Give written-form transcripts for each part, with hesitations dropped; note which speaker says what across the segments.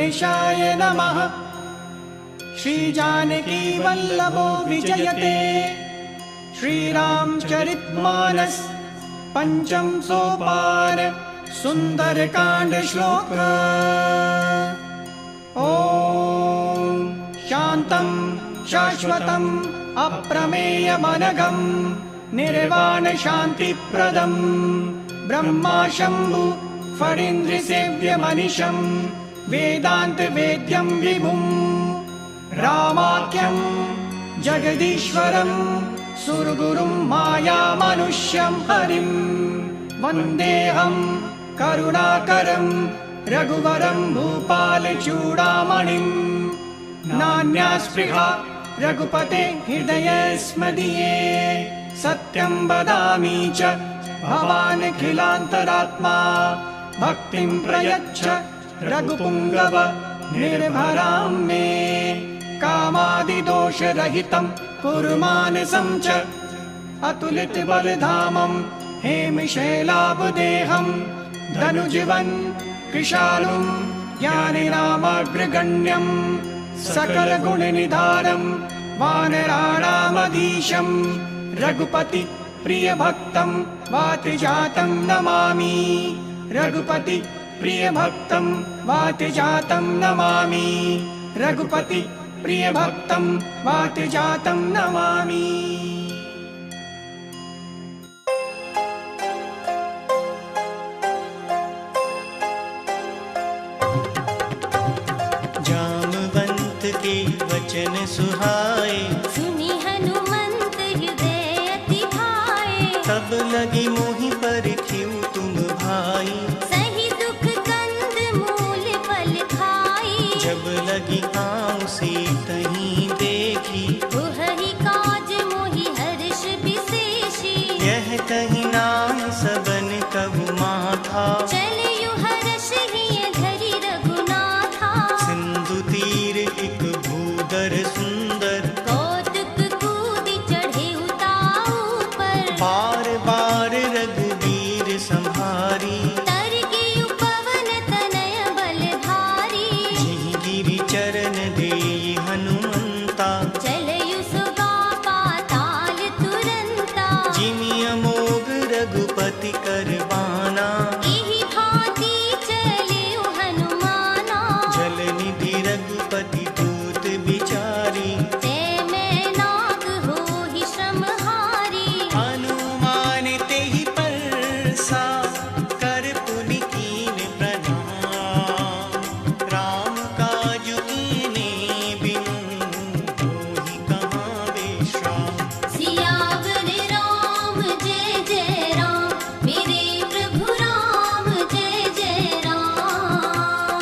Speaker 1: गणेशाय नमः। श्री जानकी वल्लभो विजयते। श्रीरामचरितमानस पंचम सोपान सुंदरकांड श्लोक। ओम शांतं शाश्वतं अप्रमेयमनघं निर्वाण शांतिप्रदं ब्रह्मा शंभु फणीन्द्रसेव्यमनिशं वेदांत वेद्यं विभुं रामाख्यं जगदीश्वरं सुरगुरुं मायामनुष्यं हरिं वन्देऽहं करुणाकरं रघुवरं भूपालचूडामणिं। नान्या स्पृहा रघुपते हृदयेऽस्मदीये सत्यं वदामि च भवानखिलान्तरात्मा। भक्तिं प्रयच्छ रघुपुङ्गव निर्भरां मे। कामादिदोषरहितं कुरु मानसं च अतुलितबलधामं हेमशैलाभदेहं धनुजीवन् कृशालुं ज्ञानिनामग्रगण्यं सकलगुणनिधानं वानराणामधीशं रघुपति प्रियभक्तं वातजातं नमामि। रघुपति प्रियभक्तं वातजातं नमामि। रघुपति प्रियभक्तं वातजातं नमामि।
Speaker 2: जामवंत के वचन सुहाए
Speaker 3: सुनी हनुमंत हृदय अति भाए।
Speaker 2: तब लगी मोहि परखिउ तुम भाई।
Speaker 3: सही दुख कंद मूल फल खाई।
Speaker 2: जब लगी आऊं सीतहि देखी।
Speaker 3: तुहहि काज मोहि हर्ष विशेषी।
Speaker 2: यह कहीं नाम सबन कबु माथा।
Speaker 3: चलियु हर्ष हिय धरि रघुनाथा।
Speaker 2: सिंधु तीर एक भूदर सुंदर।
Speaker 3: कौतुक कूदि चढ़े उताऊ पर।
Speaker 2: बार बार रघुवीर संहारी।
Speaker 3: तरगियु पवन तनय बलधारी।
Speaker 2: जिहि गिरि चरण देई हनुमंता।
Speaker 3: चलयु सुगा पाताल तुरंता।
Speaker 2: जिमि अमोघ रघुपति करबाना।
Speaker 3: एहि भांति चलियु हनुमाना।
Speaker 2: जल निधि रघुपति दूत बिचारी।
Speaker 3: ते मैं नाग होहि श्रमहारी।
Speaker 2: हनुमान तेहि परसा कर पुनि कीन प्रणाम। राम काजु कीने बिनु होहि कहाँ विश्राम।
Speaker 3: सियावर राम जय जय राम। मेरे प्रभु राम जय जय राम।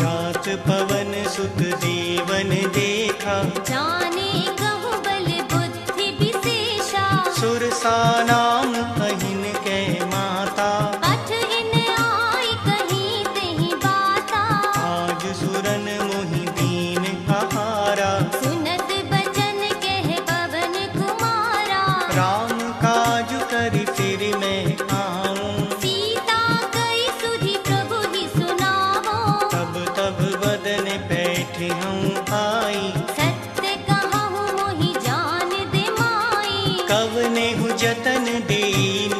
Speaker 2: जात पवन सुत देवन देखा।
Speaker 3: जाने कहु बल बुद्धि विशेषा।
Speaker 2: सुरसा नाम अहिन कै माता।
Speaker 3: पठ इन आय कहीं तहीं बाता।
Speaker 2: आज सुरन मोहि दीन आहारा।
Speaker 3: सुनत बचन कह पवन कुमारा।
Speaker 2: राम काज करि फिर मैं आऊं।
Speaker 3: सीता कई सुधि प्रभु ही सुनावो।
Speaker 2: तब तब बदन बैठ हूँ आई।
Speaker 3: सत्य कहूँ मोहि जान दे माई।
Speaker 2: कवने हु जतन दे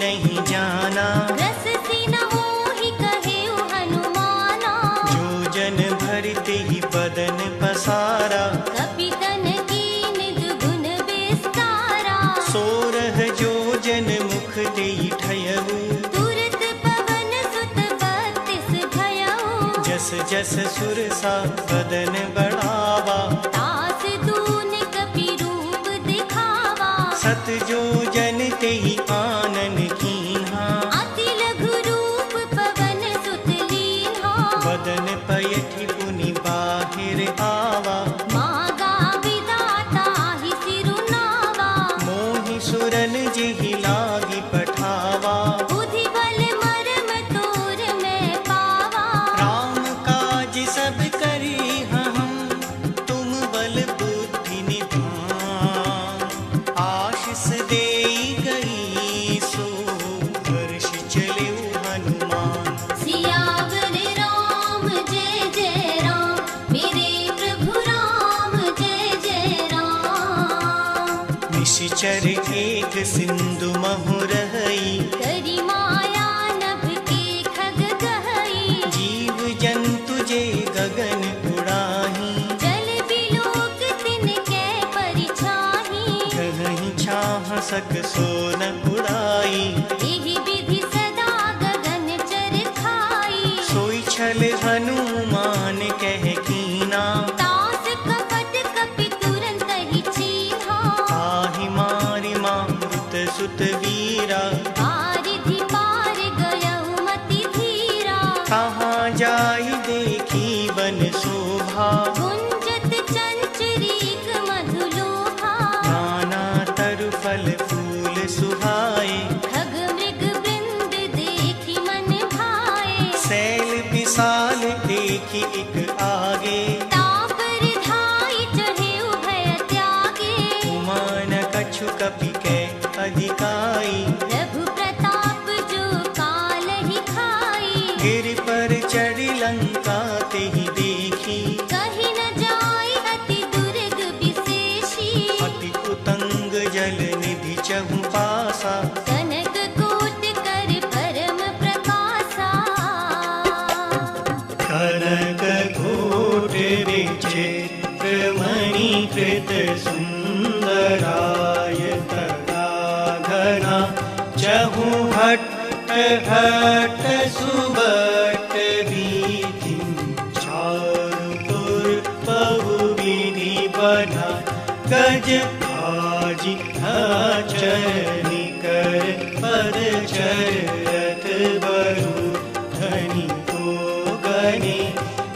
Speaker 2: नहीं जाना।
Speaker 3: रस सिन मोहि कहेउ हनुमाना।
Speaker 2: जो जन भरते ही बदन पसारा।
Speaker 3: कपितन कीन दुगुन विस्तारा।
Speaker 2: सोरह जो जन मुख देई ठयऊ।
Speaker 3: तुरत पवन सुत बत्तिस भयउ।
Speaker 2: जस जस सुरसा बदन बढ़ावा।
Speaker 3: तास दून कपि रूप दिखावा।
Speaker 2: सत जो जन तेहि आनन कीन्हा।
Speaker 3: अति लघु रूप पवन सुत लीन्हा।
Speaker 2: बदन पयठि पुनि बाहिर आवा।
Speaker 3: मागा विदाता ही सिरुनावा।
Speaker 2: मोहि सुरन जेहि लागी पठावा।
Speaker 3: बुद्धि बल मरम तोर मैं पावा।
Speaker 2: राम काज सब करी हम तुम बल निश्चर एक सिंधु महुरहई,
Speaker 3: करी माया नभ के खग गहई,
Speaker 2: जीव जंतु जे गगन उड़ाही,
Speaker 3: जल बिलोक तिनके परिछाही,
Speaker 2: गहहि छाह सक सोन उड़ाई,
Speaker 3: एहि विधि सदा गगन चर खाई,
Speaker 2: सोई छल हनुमान कह कीना,
Speaker 3: तास कपट कपि तुरंत ही चीन्हा,
Speaker 2: ताहि मारि मारुत सुत वीरा,
Speaker 3: बारिधि पार गयहु मति धीरा,
Speaker 2: कहाँ जाई देखी बन शोभा,
Speaker 3: गुंजत चंचरीक मधुलोभा,
Speaker 2: नाना तरु फल फूल सुहाए,
Speaker 3: खग मृग वृंद देखी मन भाए,
Speaker 2: सैल विशाल देखी एक आगे,
Speaker 3: तापर धाई चढ़े उभय त्यागे,
Speaker 2: उमान कछु कपि के अधिकाई,
Speaker 3: प्रभु प्रताप जो काल ही खाई,
Speaker 2: गिर पर चढ़ी लंका तेहि देखी,
Speaker 3: कहीं न जाई अति दुर्ग विशेषी,
Speaker 2: अति उतंग जल निधि चहु पासा,
Speaker 3: कनक कोट कर परम प्रकाशा,
Speaker 2: कनक कोट विचित्र मणि कृत सुंदराय, तदा घना चहु भट्ट घट सुबट वीथि, चारुपुर बहु विधि बना, गज भाजी चरनी कर पद चरत बरु, धनी को गने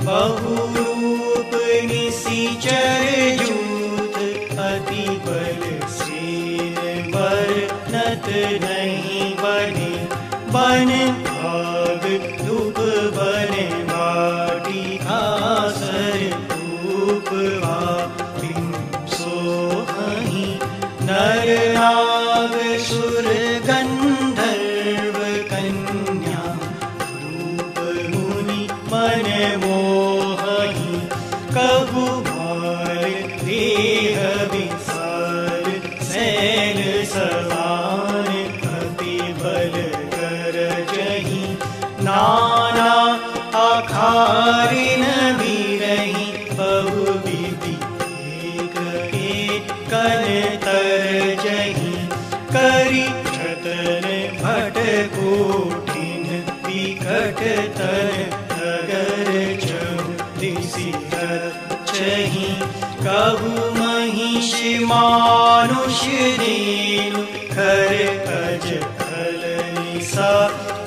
Speaker 2: बहुरूप निशिचर जूथ, अति बल सेन वर्णत नहीं बने, बन भाग धूप बने बाटी, आसर धूप भापिन सोहहि, नर नाग सुर गंधर्व कन्या, रूप मुनि मन मोहहि, कबु भार देह विसार, सैल समान अति बल कर जही, नाना आखारिन बिरहि, बहु विधि एक एक कन तर जही, करी छतन भट कोठिन, विकट तन नगर चहु दिसि रचहि, कहु महिष मानुष रेणु, खर अज फल निसा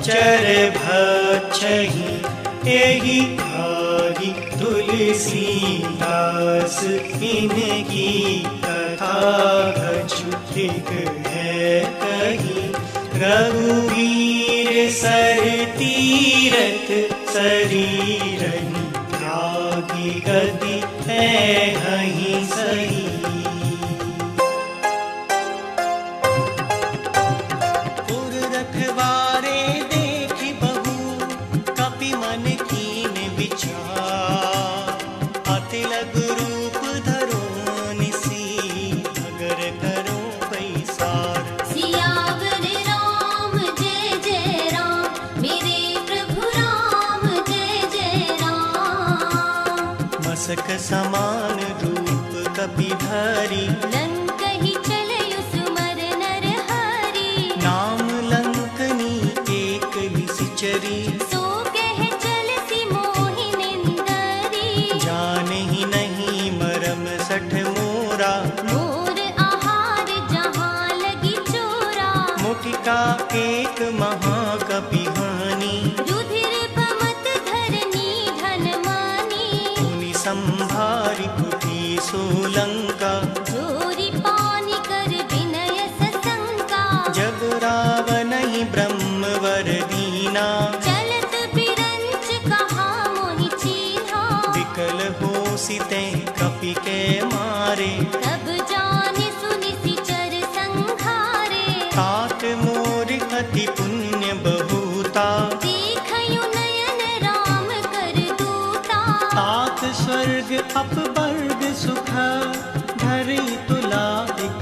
Speaker 2: चर भक्षहि, एहि भागी तुलसी दास, इनकी कथा कछु एक है कही, रघुवीर सर तीरथ शरीरहि, त्यागी गति है हहि सही, पुर रखवारे देखि बहु, कपि मन कीन विचार, अति लघु रूप धरो निसी, अगर करो पैसार,
Speaker 3: सियावर राम जय जय राम, मेरे प्रभु राम जय जय राम,
Speaker 2: मसक समान रूप कपि धरी,
Speaker 3: लंक ही चलयु सुमर नर हरि,
Speaker 2: नाम लंकनी एक निशिचरी,
Speaker 3: सो कह चल सी मोहि निंदरी,
Speaker 2: जानहि नहीं मरम सठ मोरा,
Speaker 3: मोर आहार जहाँ लगी चोरा,
Speaker 2: मुटिका एक महाकपि हानि,
Speaker 3: रुधिर पमत धरनी धन मानी,
Speaker 2: मुनि संभारि कुटी सोलंका,
Speaker 3: जोरी पानी कर विनय सशंका,
Speaker 2: जब रावण ही ब्रह्मवर दीना,
Speaker 3: चलत बिरंच कहा मोहि चीन्हा,
Speaker 2: विकल हो सिते कपि के मारे,
Speaker 3: तब जानि सुनि सिचर संघारे,
Speaker 2: तात मोर अति पुण्य बहुता,
Speaker 3: देखयु नयन राम कर दूता,
Speaker 2: तात स्वर्ग अपवर्ग सुख, धरि तुला एक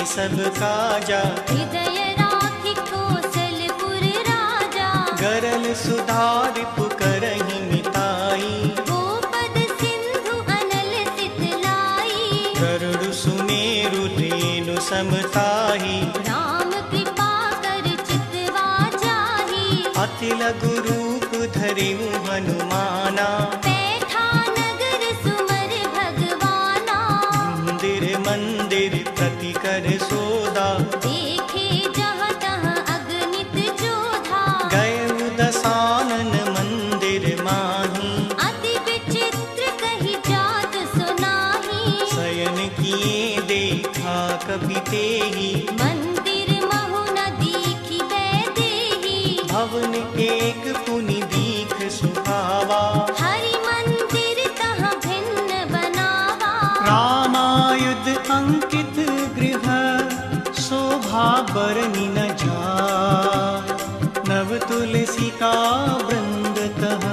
Speaker 2: सब काजा।
Speaker 3: हृदय राखि कौशलपुर राजा।
Speaker 2: गरल सुधार पुकरहि मिताई।
Speaker 3: गोपद सिंधु अनल सितलाई।
Speaker 2: गरुड़ सुमेरु रेणु समताही।
Speaker 3: राम कृपा कर चितवा जाहि।
Speaker 2: अति लघु रूप धरिउ हनुमाना।
Speaker 3: बैठा नगर सुमर भगवाना।
Speaker 2: मंदिर मंदिर प्रति कर सोदा।
Speaker 3: देखे जहाँ तहाँ अगणित जोधा।
Speaker 2: गए दसानन मंदिर माही।
Speaker 3: अति विचित्र कही जात सुनाही।
Speaker 2: शयन किए देखा कपि तेहि।
Speaker 3: मंदिर महु न दीखी वैदेही।
Speaker 2: भवन एक पुनि दीख सुहावा।
Speaker 3: हरि मंदिर तहाँ भिन्न बनावा।
Speaker 2: रामायुध अंकित गृह शोभा बरनि न जाय। नव तुलसी का वृंद तह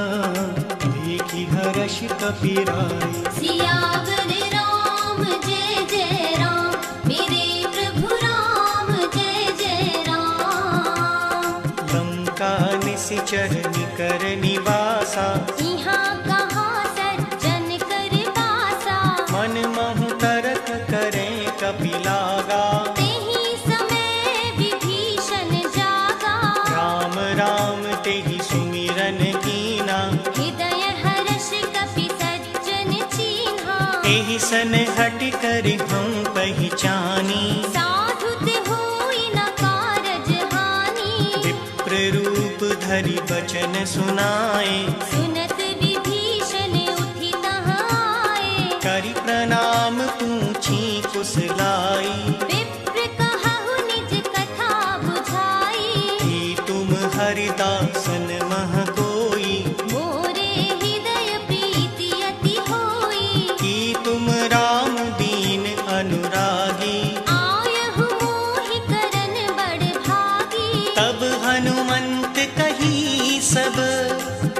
Speaker 2: देखी हर्ष कपिराय।
Speaker 3: सियावर राम जय जय राम। मेरे प्रभु राम जय जय राम।
Speaker 2: लंका निश्चर निकर निवासा।
Speaker 3: यहाँ कहाँ सज्जन कर बासा।
Speaker 2: मन महु तरक करें कपिलागा।
Speaker 3: तेहि समय विभीषण जागा।
Speaker 2: राम राम तेहि सुमिरन कीना।
Speaker 3: हृदय हर्ष कपि सज्जन चीन्हा।
Speaker 2: एहि सन हट कर हम पहचानी।
Speaker 3: साधु ते होई न कारज हानि।
Speaker 2: विप्र रूप धरि बचन सुनाए।
Speaker 3: सुनत विभीषण उठि तहाँ आए।
Speaker 2: करि प्रणाम पूछी कुशलाई।
Speaker 3: विप्र कहु निज कथा बुझाई।
Speaker 2: कि तुम हरिदासन मह कोई।
Speaker 3: मोरे हृदय प्रीति अति होई।
Speaker 2: कि तुम राम दीन अनुरागी।
Speaker 3: आयहु मोहि करन बड़ भागी।
Speaker 2: तब हनुमंत कही सब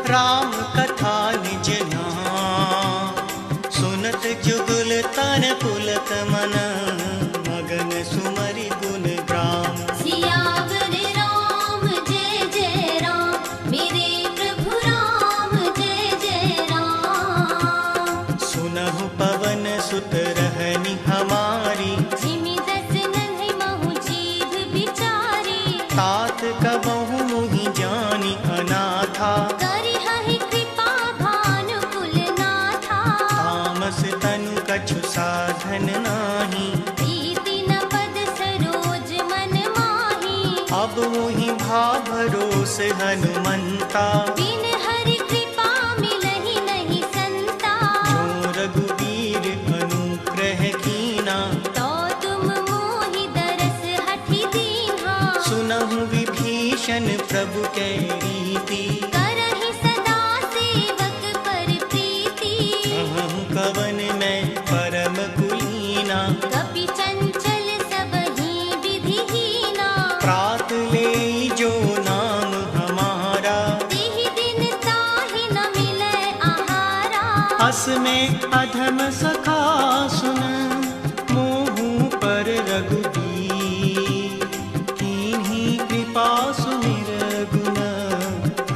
Speaker 2: राम कथा निज नाम। सुनत जुगुल तन पुलक मन मगन सुमरि गुण ग्राम।
Speaker 3: सियावर राम जय जय राम। मेरे प्रभु राम जय जय राम।
Speaker 2: सुनहु पवन सुत रहनि हमारी।
Speaker 3: जिमि दस नन्हि महु जीव बिचारी।
Speaker 2: तात कबहु मुहि जानि अनाथा।
Speaker 3: करिहहि कृपा भानुकुल नाथा।
Speaker 2: तामस तनु कछु साधन नाही।
Speaker 3: प्रीति न पद सरोज मन माही।
Speaker 2: अब मुहि भा भरोस हनुमंता।
Speaker 3: बिन हरि कृपा मिलहि नहीं संता।
Speaker 2: जो रघुवीर अनुग्रह कीना।
Speaker 3: तो तुम मोहि दरस हठि दीन्हा।
Speaker 2: सुनहु विभीषण प्रभु के रीति।
Speaker 3: करहि सदा सेवक पर प्रीति।
Speaker 2: कहूँ कवन में परम कुलीना।
Speaker 3: कपि चंचल सबहि विधिहीना।
Speaker 2: प्रात ले जो नाम हमारा।
Speaker 3: तिहि दिन ताहि न मिलै आहारा।
Speaker 2: अस में अधम सखा सुन मोहू पर रघुबीर। कीन्ही कृपा सुमिर गुण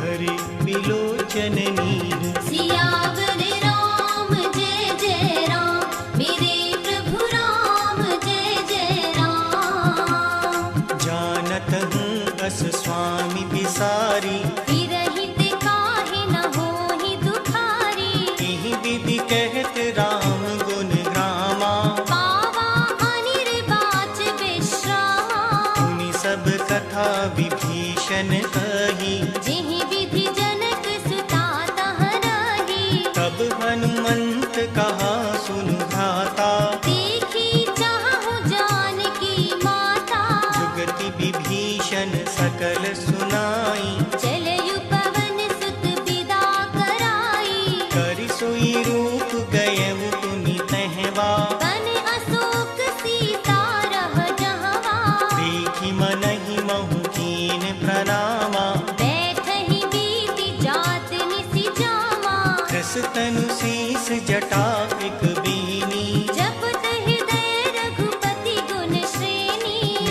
Speaker 2: हरि विलोचन नीर।
Speaker 3: सियावर राम जय जय राम। मेरे प्रभु राम जय जय राम।
Speaker 2: जानत हूँ अस स्वामी बिसारी।
Speaker 3: विरहित काहे न होहि दुखारी।
Speaker 2: एहि विधि कहत राम गुण ग्रामा।
Speaker 3: पावा अनिर्वाच विश्रामा।
Speaker 2: सुनि सब कथा विभीषण कही।
Speaker 3: जिहि विधि जनक सुता तह रही।
Speaker 2: तब हनुमंत कहा सुनु घाता।
Speaker 3: देखी चाहु जानकी माता।
Speaker 2: जुगति विभीषण सकल सुनाई।
Speaker 3: चलयु पवन सुत विदा कराई।
Speaker 2: करि सोई रूप गयउ पुनि तहवा।
Speaker 3: बन अशोक सीता रह जहवा।
Speaker 2: देखि मनहि महु कीन प्रणामा।
Speaker 3: बैठहि बीति जात निसि जामा।
Speaker 2: कृस तनु शीस जटा एक बीनी।
Speaker 3: जपत हृदय रघुपति गुण श्रेणी।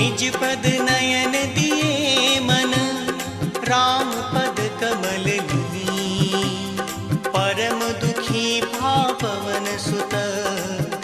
Speaker 2: निज पद नयन दिए मन, राम पद कमल लीनी। परम दुखी भा पवन सुत,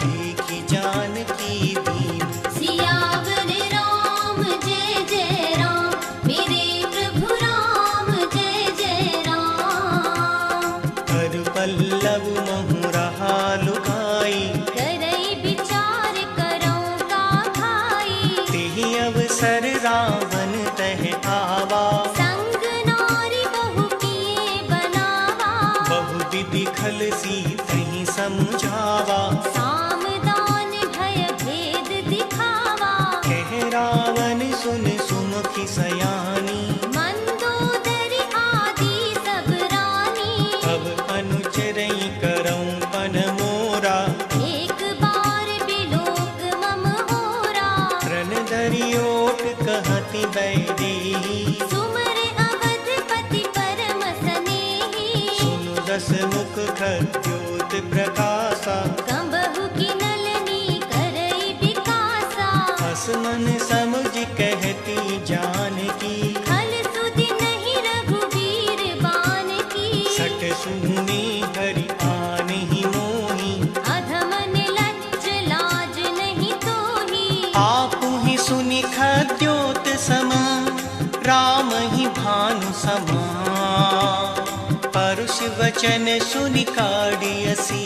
Speaker 2: देखी जानकी दीन।
Speaker 3: सियावर राम जय जय राम, मेरे प्रभु राम जय जय राम।
Speaker 2: कर पल्लव महु रहा लुकाई,
Speaker 3: करई विचार करौं का भाई।
Speaker 2: तेहि अवसर रावण तह आवा,
Speaker 3: संग नारी बहु किए बनावा।
Speaker 2: बहु विधि खल सी तहि समझावा।
Speaker 3: साम दान भय भेद दिखावा।
Speaker 2: कह रावण सुन सुमुखी सयानी,
Speaker 3: मंदोदरी आदि सब रानी।
Speaker 2: अब अनुचरई करऊं पन मोरा,
Speaker 3: एक बार बिलोक मम होरा।
Speaker 2: रण धरि ओट कहती बैदेही।
Speaker 3: सुमर अवधपति परम स्नेही।
Speaker 2: सुनु दस मुख खद्योत प्रकाशा,
Speaker 3: कंबहु की नलनी करई विकासा।
Speaker 2: हस मन समुझ कहती जानकी।
Speaker 3: खल सुधि नहीं रघुवीर बान की।
Speaker 2: सट सुनी हरि आनहि मोही,
Speaker 3: अधम निलज्ज लाज नहीं तोही।
Speaker 2: आपु ही सुनि खद्योत सम, राम ही भानु समा। परुष वचन सुनि काढ़ियसी,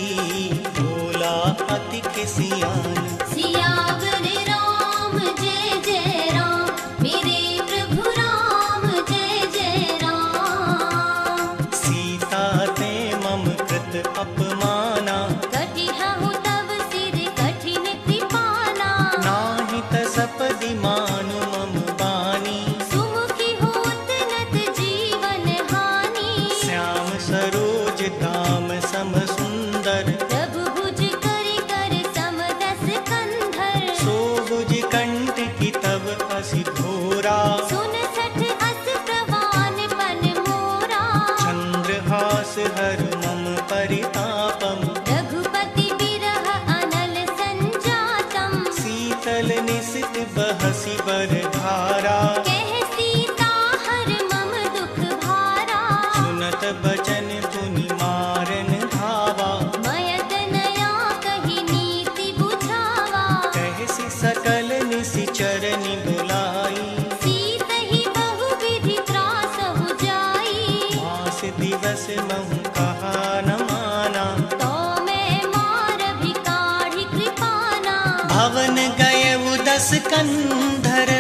Speaker 2: बोला अति किसियान।
Speaker 3: सियावर राम जय जय राम, मेरे प्रभु राम जय जय राम।
Speaker 2: सीता ते मम कृत अपमाना,
Speaker 3: कटिहउ तव सिर कठिन कृपाना।
Speaker 2: नाहि तसपदि मानु मम बानी।
Speaker 3: सुमुखी होत नत जीवन हानि।
Speaker 2: श्याम सरोज दाम सम सुंदर,
Speaker 3: प्रभु भुज करि कर समदस कंधर।
Speaker 2: सो भुज कंठ की तब असि घोरा।
Speaker 3: 69 अस प्रवान पन मोरा।
Speaker 2: चंद्रहास हर मम परितापम,
Speaker 3: रघुपति बिरह अनल संजातम।
Speaker 2: शीतल निशित बहसि बरधारा।
Speaker 3: कह सीता हर मम दुख भारा।
Speaker 2: सुनत बचन पुनि मारन धावा।
Speaker 3: मयत नया कही नीति बुझावा।
Speaker 2: कहसि सकल निशिचरनि बुलाई।
Speaker 3: सीतहि बहु विधि त्रासहु जाई।
Speaker 2: मास दिवस महु कहा न माना।
Speaker 3: तो मैं मार भी काढ़ी कृपाना।
Speaker 2: भवन गए उदस कंधर,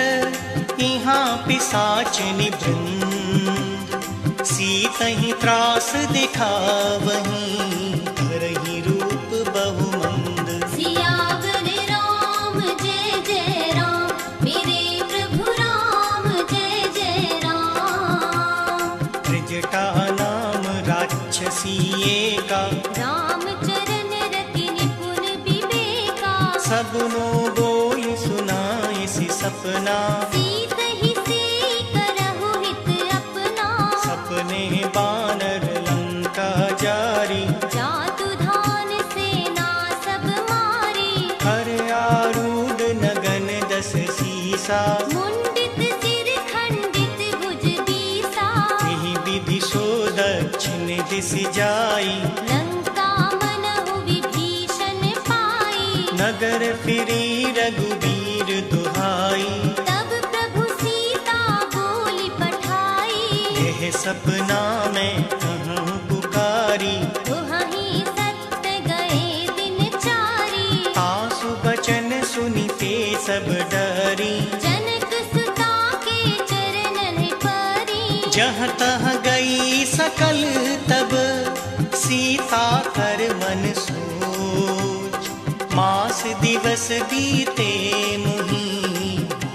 Speaker 2: यहाँ पिसाच निवृंद। सीतहि त्रास दिखावहीं, धरहि रूप बहु मंद।
Speaker 3: सियावर राम जय जय राम, मेरे प्रभु राम जय जय राम।
Speaker 2: त्रिजटा नाम राक्षसी एका,
Speaker 3: रामचरण रति निपुण विवेका।
Speaker 2: सबनो बोल सुनाइसि सपना।
Speaker 3: सीतहि सेई करहु हित अपना।
Speaker 2: सपने बानर लंका जारी,
Speaker 3: जातु धान सेना सब मारी।
Speaker 2: हर आरूढ़ नगन दस सीसा।
Speaker 3: मुंडित सिर खंडित भुज बीसा।
Speaker 2: यही विधि सो दक्षिण दिश जाई,
Speaker 3: लंका मनहु विभीषण पाई।
Speaker 2: नगर फिरी रघुवीर दुहाई।
Speaker 3: तब प्रभु सीता बोली पठाई।
Speaker 2: यह सपना में कहूँ पुकारी।
Speaker 3: दुहहि सत्य गए दिन चारी।
Speaker 2: तासु बचन सुनिते सब डरी।
Speaker 3: जनक सुता के चरणन परी।
Speaker 2: जहाँ तहाँ गई सकल तब, सीता कर मन सोच। मास दिवस बीते मुहि,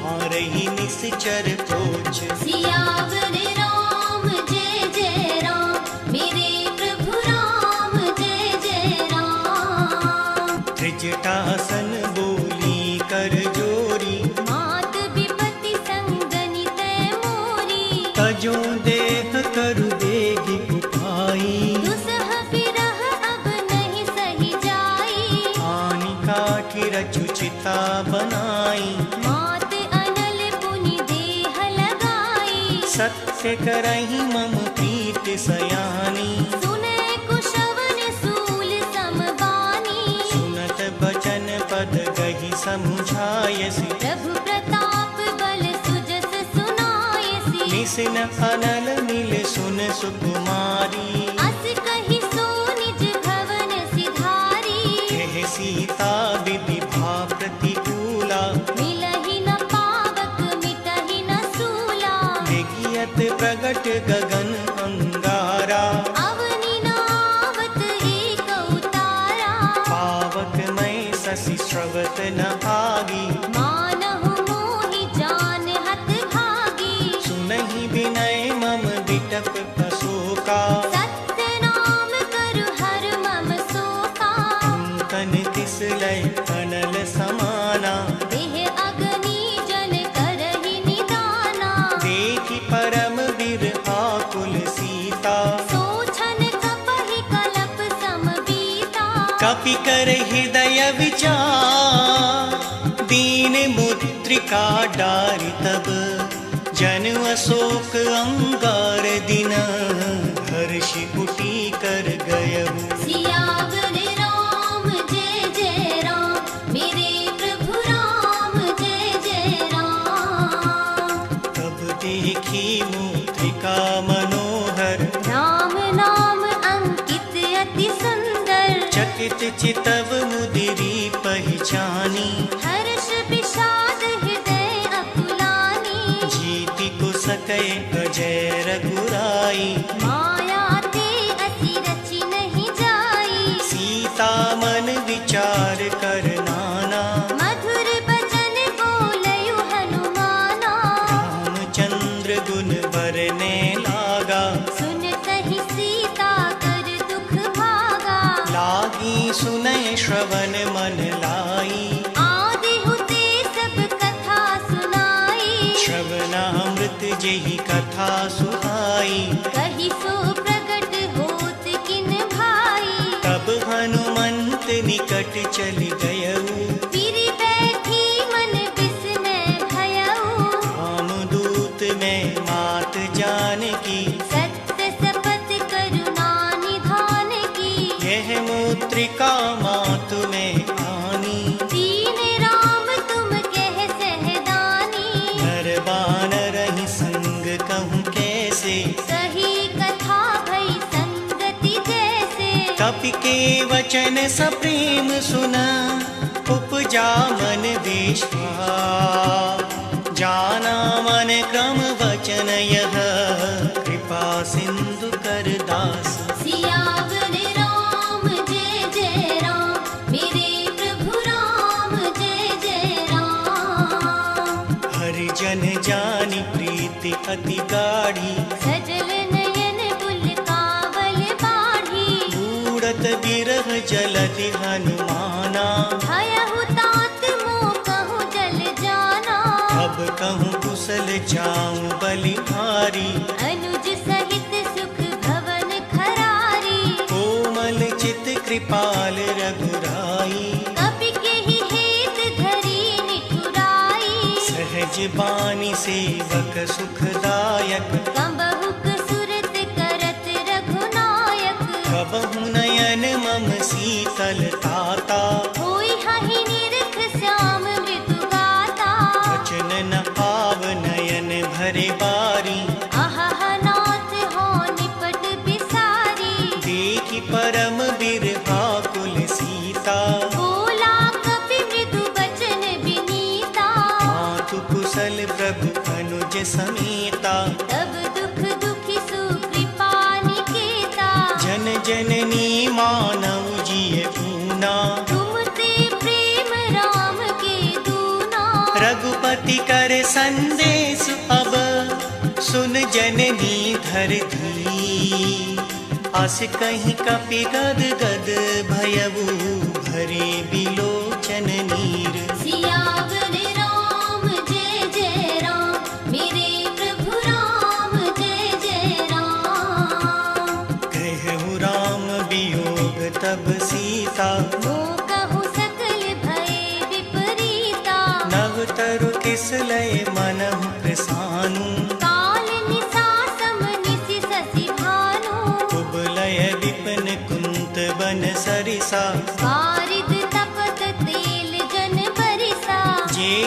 Speaker 2: मारहि निश्चर कोच।
Speaker 3: सियावर राम जय जय राम, मेरे प्रभु राम जय जय राम।
Speaker 2: त्रिजटासन बोली कर जोरी,
Speaker 3: मात विपति संगनि तै मोरी।
Speaker 2: तजो देह करु बेगी कुपाई।
Speaker 3: दुसह बिरह अब नहीं सही जाई।
Speaker 2: आनि काठी रचु चिता बनाई।
Speaker 3: मात अनल
Speaker 2: सत्य करहि मम प्रीत सयानी।
Speaker 3: सुने कुशवन सूल समबानी।
Speaker 2: सुनत बचन पद गहि समुझायसि।
Speaker 3: प्रभु प्रताप बल सुजस सुनायसि।
Speaker 2: निसिन अनल मिल सुन सुकुमारी।
Speaker 3: अस कहि सो निज भवन सिधारी।
Speaker 2: कह सीता विधि भा प्रतिकूला।
Speaker 3: मिलहि न पावक मिटहि न सूला।
Speaker 2: विज्ञत प्रगट गगन अंगारा।
Speaker 3: अवनि नावत एक उतारा।
Speaker 2: पावक मैं शशि श्रवत न आगी।
Speaker 3: मानहु मोहि जान हत भागी।
Speaker 2: सुनहि विनय मम बिटप अशोका।
Speaker 3: सत्य नाम करु हर मम शोका।
Speaker 2: तन किस लय अनल समाना।
Speaker 3: देह अग्नि जन करहि निदाना।
Speaker 2: देखि परम विरहाकुल सीता।
Speaker 3: सोछन कपहि कलप समबीता।
Speaker 2: कपि कर हृदय विचार। दीन मुद्रिका डारि तब। जन अशोक अंगार दिन। हर्षि उठी कर गयहु।
Speaker 3: सियावर राम जय जय राम। मेरे प्रभु राम जय जय राम।
Speaker 2: तब देखी मुद्रिका मनोहर।
Speaker 3: राम नाम अंकित अति सुंदर।
Speaker 2: चकित चितव मुदिरी पहचानी।
Speaker 3: हर्ष विषाद हृदय अकुलानी।
Speaker 2: जीति को सकै अजय रघुराई।
Speaker 3: माया ते असी रचि नहीं जाई।
Speaker 2: सीता मन विचार कर नाना।
Speaker 3: मधुर बचन बोलयु हनुमाना।
Speaker 2: रामचंद्र गुण बरने लागा।
Speaker 3: सुनतहि सीता कर दुख भागा।
Speaker 2: लागी सुनय श्रवण मन लाई।
Speaker 3: आदि हुते सब कथा सुनाई।
Speaker 2: श्रवणामृत जेहि कथा सुहाई।
Speaker 3: कहि सो प्रगट होत किन भाई।
Speaker 2: तब हनुमंत निकट चल गयऊ।
Speaker 3: पिरि बैठी मन विस्मय भयऊ।
Speaker 2: रामदूत में मात जानकी।
Speaker 3: सत्य शपथ करुणा निधान की।
Speaker 2: यह मुद्रिका मातु में आनी।
Speaker 3: दीन राम तुम कह सहदानी।
Speaker 2: नर बानर ही संग कहूँ कैसे।
Speaker 3: सही कथा भई संगति जैसे।
Speaker 2: कपि के वचन सप्रेम सुना। उपजा मन विश्वास। जाना मन क्रम वचन यह। कृपा सिंधु कर दास।
Speaker 3: सियावर राम जय जय राम। मेरे प्रभु राम जय जय राम।
Speaker 2: हरि जन जानि प्रीति अति गाढ़ी।
Speaker 3: सजल नयन बुल कावल बाढ़ी।
Speaker 2: बूढ़त बिरह जलधि हनुमाना।
Speaker 3: भयहु तात मोह कहूँ जल जाना।
Speaker 2: अब कहूँ कुशल जाऊं बलिहारी।
Speaker 3: अनुज सहित सुख भवन खरारी।
Speaker 2: कोमल चित कृपाल रघुराई।
Speaker 3: कपि केहि हेत धरी निठुराई।
Speaker 2: सहज बानी सेवक सुखदायक।
Speaker 3: कंबहुक सुरत करत रघुनायक।
Speaker 2: कबहु नयन मम शीतल ताता।
Speaker 3: होई हहि निरख श्याम मृदु गाता।
Speaker 2: वचन न आव नयन भरे बारी।
Speaker 3: अहह नाथ हो निपट बिसारी।
Speaker 2: देखि परम बिरहाकुल सीता।
Speaker 3: बोला कपि मृदु बचन विनीता।
Speaker 2: मातु कुशल प्रभु अनुज समेता।
Speaker 3: तब दुख दुखी सुकृपा निकेता।
Speaker 2: जन जननी मानव जिय पूना।
Speaker 3: तुम ते प्रेम राम के दूना।
Speaker 2: रघुपति कर संदेश अब। सुन जननी धर धी। अस कहीं कपि गद गद भयऊ। भरे बिलोचन नीर।
Speaker 3: सियावर राम जय जय राम। मेरे प्रभु राम जय जय राम।
Speaker 2: कहु राम वियोग तब सीता।
Speaker 3: मोह कहु सकल भय विपरीता।
Speaker 2: नव तरु किस लय मनहु प्रसानु।
Speaker 3: काल निस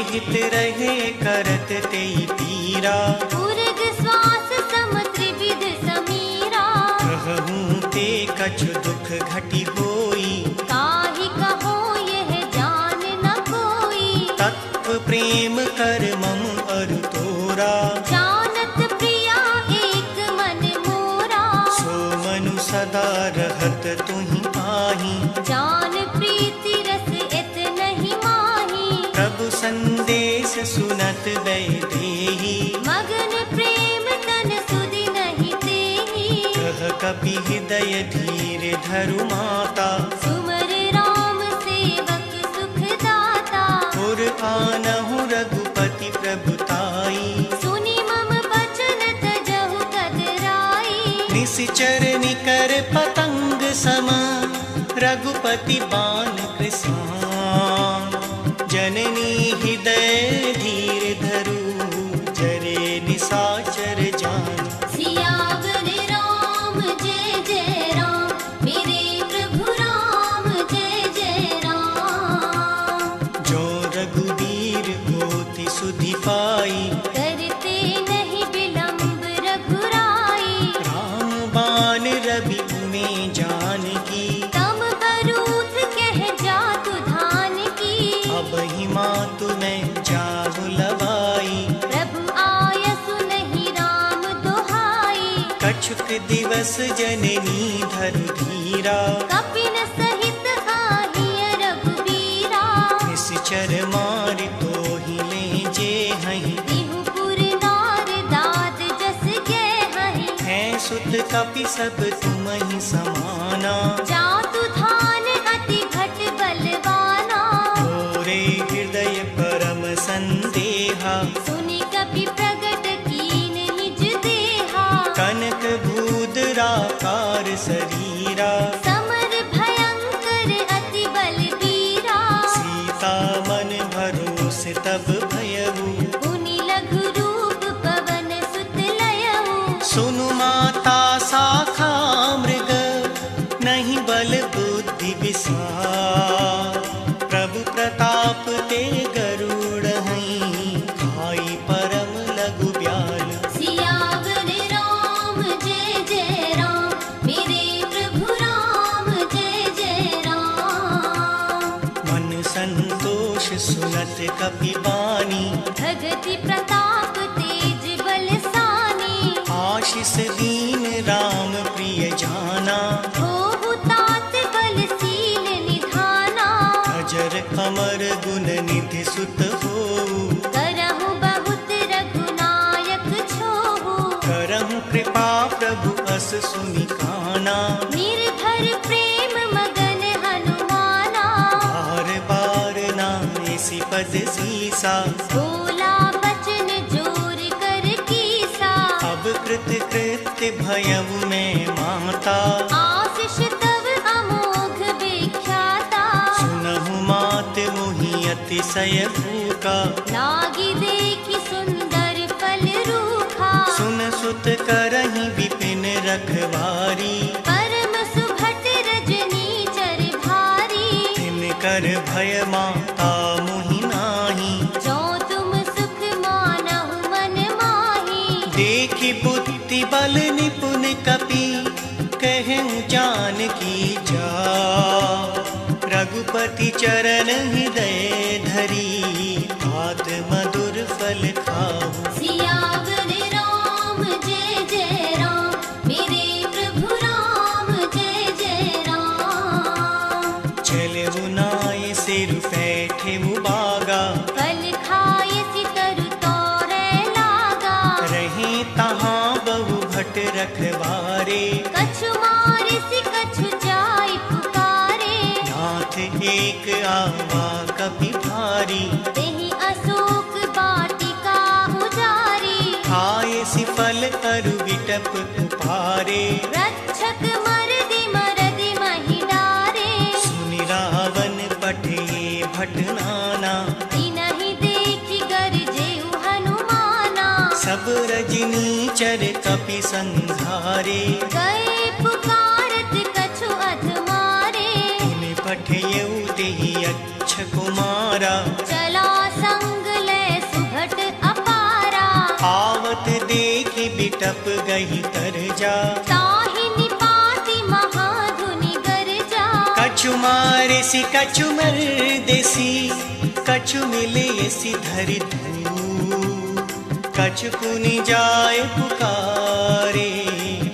Speaker 2: हित रहे करत तेई पीरा।
Speaker 3: उर्ग श्वास सम त्रिविध समीरा।
Speaker 2: कहूँ ते कछु दुख घटी होई।
Speaker 3: काहि कहो यह जान न कोई।
Speaker 2: तत्व प्रेम कर मम अरु तोरा।
Speaker 3: जानत प्रिया एक मन मोरा।
Speaker 2: सो मनु सदा रहत तुहि आही।
Speaker 3: जान प्रीति रस इत नहीं माही।
Speaker 2: प्रभु संदेश सुनत वैदेही।
Speaker 3: मगन प्रेम तन सुधि नहीं तेहि।
Speaker 2: कह कपि हृदय धीर धरु माता।
Speaker 3: सुमर राम सेवक सुख दाता।
Speaker 2: पुर आनहु रघुपति प्रभुताई।
Speaker 3: सुनि मम बचन तजहु कदराई।
Speaker 2: निश्चर निकर पतंग सम रघुपति बान कृसान। जननी हृदय धीर धरु जरे निशाचर जान।
Speaker 3: सियावर राम जय जय राम। मेरे प्रभु राम जय जय राम।
Speaker 2: जो रघुवीर होति सुधि पाई।
Speaker 3: करते नहीं विलंब रघुराई।
Speaker 2: राम बान रवि में जानकी।
Speaker 3: तम बरूथ कह जातु धान की।
Speaker 2: अब ही मातु में जाहु लवाई।
Speaker 3: प्रभु आयसु नहीं राम दुहाई।
Speaker 2: कछुक दिवस जननी धरु धीरा।
Speaker 3: कपिन सहित आहिय रघुबीरा।
Speaker 2: निश्चर मारि तोहि ले जे हहीं।
Speaker 3: बिहुपुर नार दाद जस गे हहि।
Speaker 2: है सुत कपि सब तुमहि समाना।
Speaker 3: जातु धान अति घट बलवाना।
Speaker 2: तोरे हृदय परम संदेहा।
Speaker 3: सुनि कपि प्रगट कीन निज देहा।
Speaker 2: कनक भूदराकार शरीरा।
Speaker 3: समर भयंकर अति बलबीरा।
Speaker 2: सीता मन भरोसे तब भयउ।
Speaker 3: मुनि लघु रूप पवन सुत लयऊ।
Speaker 2: सुनु माता शाखा मृग नहीं बल बुद्धि विसार। प्रभु प्रताप ते गरुड़ हहीं। खाई परम लघु ब्याल।
Speaker 3: सियावर राम जय जय राम। मेरे प्रभु राम जय जय राम।
Speaker 2: मन संतोष सुनत कपि बानी।
Speaker 3: भगति प्रताप तेज बलसानी।
Speaker 2: आशीष दीन राम प्रिय जाना।
Speaker 3: होहु तात बलशील निधाना।
Speaker 2: अजर अमर गुण निधि सुत होऊ।
Speaker 3: करहु बहुत रघुनायक छोहु।
Speaker 2: करहु कृपा प्रभु अस सुनि काना।
Speaker 3: निर्भर प्रेम मगन हनुमाना।
Speaker 2: बार बार नाइसी पद सीसा।
Speaker 3: बोला बचन जोर कर कीसा।
Speaker 2: अब कृत कृत्य भयउ में माता।
Speaker 3: आशीष तव अमोघ विख्याता।
Speaker 2: सुनहु मात मोहि अतिशय भूखा।
Speaker 3: लागी देखि सुंदर फल रूखा।
Speaker 2: सुन सुत करहि विपिन रखवारी।
Speaker 3: परम सुभट रजनी चर भारी।
Speaker 2: तिनकर भय माता मोहि नाही।
Speaker 3: जो तुम सुख मानहु मन माही।
Speaker 2: देखि बुद्धि बल निपुण कपि कहूँ जानकी जा। रघुपति चरण हृदय धरी। तात मधुर फल खाहु।
Speaker 3: सियावर राम जय जय राम। मेरे प्रभु राम जय जय राम।
Speaker 2: चलहु नाय सिर पैठेहु बागा।
Speaker 3: फल खाय सितरु तोरे लागा।
Speaker 2: रहे तहाँ बहु भट रखवारे।
Speaker 3: कछु मारे सि कछु जाय पुकारे।
Speaker 2: नाथ एक आवा कपि भारी।
Speaker 3: तेहि अशोक वाटिका उजारी।
Speaker 2: खाए सि फल अरु विटप उपारे।
Speaker 3: रक्षक मरदि मरदि महि डारे।
Speaker 2: सुनि रावण पठे भट नाना।
Speaker 3: तिनहि देखि गरजेउ हनुमाना।
Speaker 2: सब रजनी चर कपि संघारे।
Speaker 3: गए पुकारत कछु अधमारे।
Speaker 2: उन पठयउ तेहि अक्ष कुमारा।
Speaker 3: चला संग
Speaker 2: बात देखी बिटप गई तर जा,
Speaker 3: ताहि निपाति महाधुनि गरजा।
Speaker 2: कछु मारे सी कछु मर देसी, कछु मिले सी धरि धू, कछु पुनि जाय पुकारे,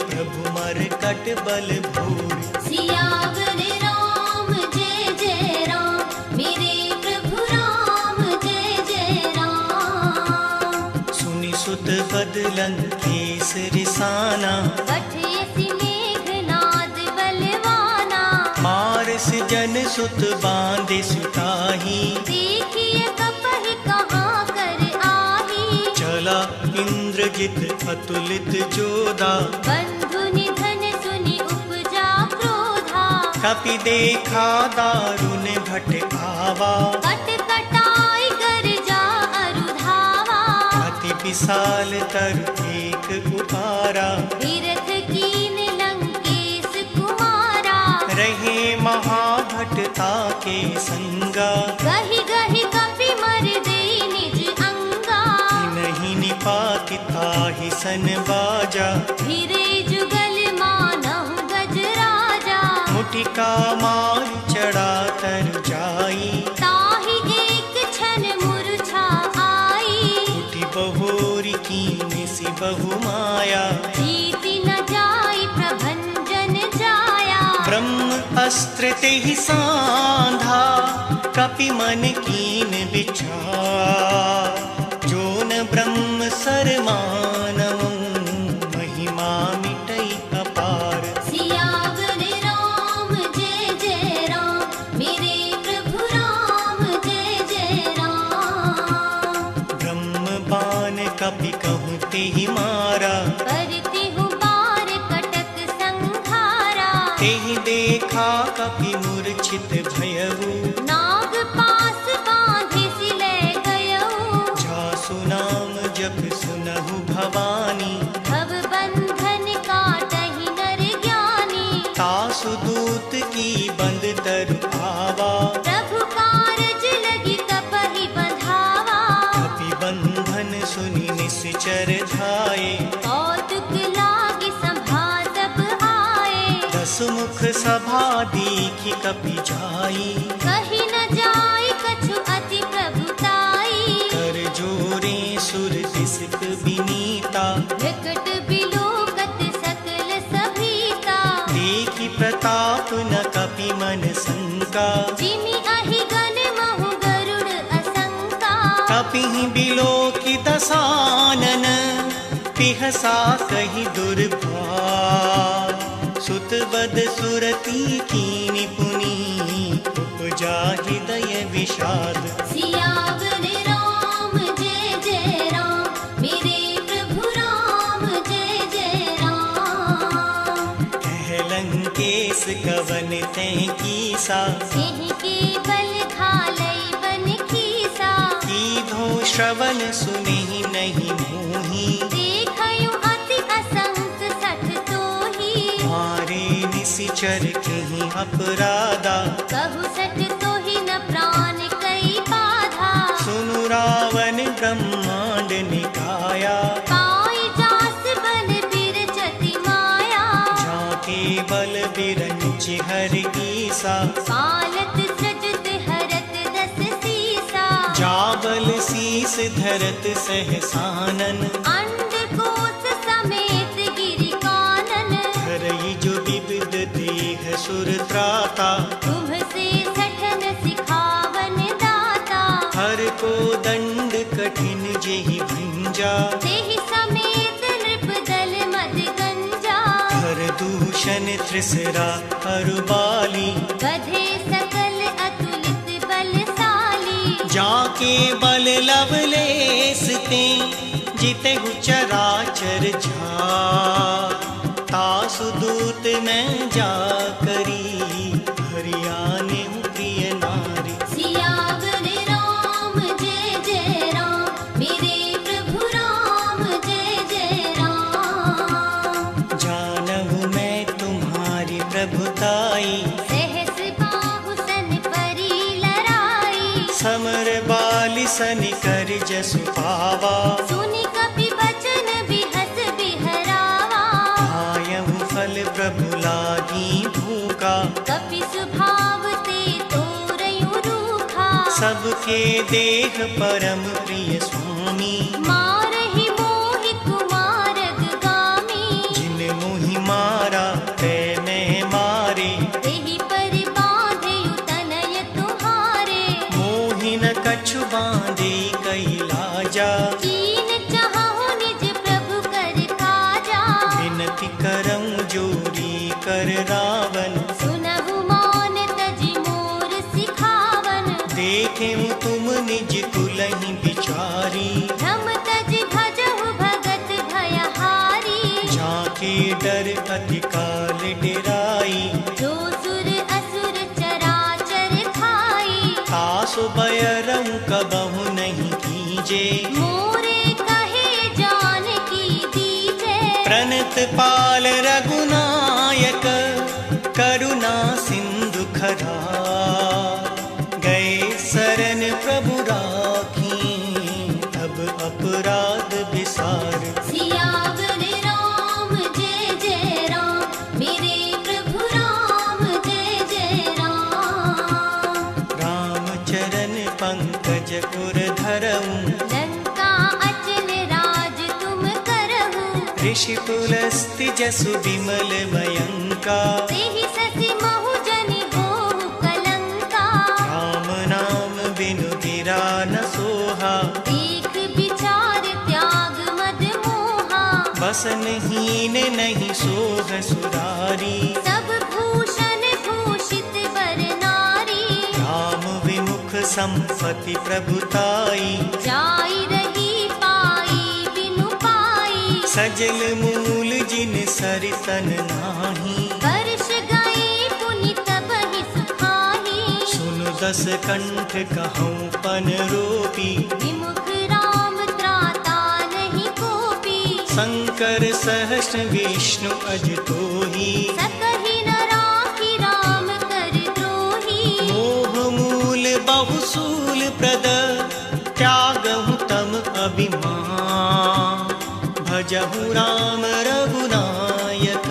Speaker 2: प्रभु मर कट बल भूर।
Speaker 3: सियावर राम जय जय राम, मेरे प्रभु राम जय जय राम।
Speaker 2: सुनि सुत बदलन केस रिसाना,
Speaker 3: पठयसि मेघनाद बलवाना।
Speaker 2: मारस जन सुत बांधे सुताही,
Speaker 3: देखिए कपहि कहाँ कर आही।
Speaker 2: चला इंद्रजित अतुलित जोधा,
Speaker 3: बंधु निधन सुनि उपजा क्रोधा।
Speaker 2: कपि देखा दारुण भट आवा,
Speaker 3: कट कटाई गरजा अरुधावा।
Speaker 2: अति विशाल तर एक उतारा,
Speaker 3: तीरथ कीन लंकेश कुमारा।
Speaker 2: रहे महाभटता के संगा,
Speaker 3: गहि गहि कपि मर देई निज अंगा।
Speaker 2: नहीं निपाति ताहि सन बाजा,
Speaker 3: धीरे जुगल मानहु गजराजा।
Speaker 2: मुटिका मार चढ़ा तर जाई,
Speaker 3: ताहि एक क्षण मूर्छा आई।
Speaker 2: उठी बहोरी कीन सी बहु माया,
Speaker 3: जीति न जाई प्रभंजन जाया।
Speaker 2: ब्रह्म अस्त्र ते ही सांधा, कपि मन कीन विचार। जो न ब्रह्म सर मानवं, महिमा मिटई अपार।
Speaker 3: सियावर राम जय जय राम, मेरे प्रभु राम जय जय राम।
Speaker 2: ब्रह्म बाण कपि कहूँ ते ही मारा,
Speaker 3: करतिहु बार कटक संहारा।
Speaker 2: ते ही देखा कपि मूर्छित भयहु,
Speaker 3: नाग पास बांधे सिले गयऊ।
Speaker 2: जासु नाम जप सुनहु भवानी,
Speaker 3: भव बंधन काटहि नर ज्ञानी।
Speaker 2: तासु दूत की बंद तरु आवा,
Speaker 3: प्रभु कारज लगी कपहि बंधावा।
Speaker 2: कपि बंधन सुनि निश्चर धाये,
Speaker 3: कौतुक लागी सभा सब आए।
Speaker 2: दस मुख सभा दीखि कपि जाई,
Speaker 3: कही न जाय कछु अति प्रभुताई।
Speaker 2: कर जोरे सुर दिसक विनीता,
Speaker 3: विकट बिलोकत सकल सभीता।
Speaker 2: देखि प्रताप न कपि मन शंका,
Speaker 3: जिमि अहि गण महु गरुड़ असंका।
Speaker 2: कपिहि बिलोकि दसानन, पिहसा कहि दुर्भार। सुत बद सुरती कीनि पुनि, उपजा हृदय विषाद।
Speaker 3: सियावर राम जय जय राम, मेरे प्रभु राम जय जय राम।
Speaker 2: कह लंकेश कवन तैं कीसा,
Speaker 3: सिंह के बल घालई बन खीसा।
Speaker 2: कीधो श्रवण सुनि नहीं मोही,
Speaker 3: देखयु अति असंक सठ तोही।
Speaker 2: मारे निशिचर कहीं अपराधा,
Speaker 3: कहु सठ तोही न प्राण कई बाधा।
Speaker 2: सुनु रावण ब्रह्मांड निकाया,
Speaker 3: पाई जास बल बिरचति माया।
Speaker 2: जाके बल बिरंच हर ईसा,
Speaker 3: पालत सजत हरत दस सीसा।
Speaker 2: जाबल शीस धरत सहसानन,
Speaker 3: अंडकोश समेत गिरि कानन।
Speaker 2: धरई जो विविध देह सुर त्राता,
Speaker 3: तुम से सठन सिखावन दाता।
Speaker 2: हर को दंड कठिन जेहि भंजा,
Speaker 3: तेहि समेत नृप दल मद गंजा।
Speaker 2: हर दूषण त्रिसरा अरुबाली,
Speaker 3: बधे सकल अतुलित बलशाली।
Speaker 2: जाके बल लवलेस ते, जितेहु चराचर झार। तासु दूत मैं जा करी, हरियाणे प्रिय नारी।
Speaker 3: सियावर राम जय जय राम, मेरे प्रभु राम जय जय राम।
Speaker 2: जानहु मैं तुम्हारी प्रभुताई,
Speaker 3: सहस बाहु सन परी लड़ाई।
Speaker 2: समर बालि सन कर जसु पावा।
Speaker 3: सुनि कपि बचन
Speaker 2: सबके देह परम प्रिय स्वामी।
Speaker 3: मारहि मोहि कुमारग गामी।
Speaker 2: जिन मोहि मारा ते मैं मारे,
Speaker 3: तेहि परि बाँधेउ तनय तुम्हारे।
Speaker 2: मोहि न कछु बाँधे कैलाजा,
Speaker 3: कीन चाहु निज प्रभु कर काजा।
Speaker 2: विनती करऊँ जोरी कर रावण,
Speaker 3: सुनहु मान तजि मोर सिखावन।
Speaker 2: देखें तुम निज कुलहि बिचारी,
Speaker 3: भ्रम तजि भजहु भगत भयहारी।
Speaker 2: जाके डर अति काल डेराई,
Speaker 3: जो सुर असुर चराचर खाई।
Speaker 2: तासु बयरऊँ कबहु नहीं कीजे,
Speaker 3: मोरे कहे जानकी दीजे।
Speaker 2: प्रणत पाल रघुनायक, करुणा सिंधु खरा। गए शरण प्रभु राखी, अब अपराध विसार।
Speaker 3: सियावर राम जय जय राम, मेरे प्रभु राम जय जय राम।
Speaker 2: राम चरण पंकज उर धरऊँ,
Speaker 3: लंका अचल राज तुम करहु।
Speaker 2: ऋषि पुलस्त्य जसु विमल भयंका।
Speaker 3: तेहि ससि महु जनि होहु कलंका।
Speaker 2: राम नाम बिनु गिरा न सोहा,
Speaker 3: देख विचार त्याग मद मोहा।
Speaker 2: बसनहीन नहीं सोह सुरारी।
Speaker 3: सब भूषण भूषित वर नारी।
Speaker 2: राम विमुख संपत्ति प्रभुताई,
Speaker 3: जाई रही पाई बिनु पाई।
Speaker 2: सजल मूल जिन सरितन नाही।
Speaker 3: वर्ष गई पुनि तबहि सुखाही।
Speaker 2: सुनु दस कंठ कहूँ पन रोपी,
Speaker 3: विमुख राम त्राता नहीं कोपी।
Speaker 2: शंकर सहस्र विष्णु अजतोही।
Speaker 3: सकहि न राखी राम कर द्रोही।
Speaker 2: मोह मूल बहुसूल प्रद, त्यागहु तम अभिमान। भजहु राम रघुनायक,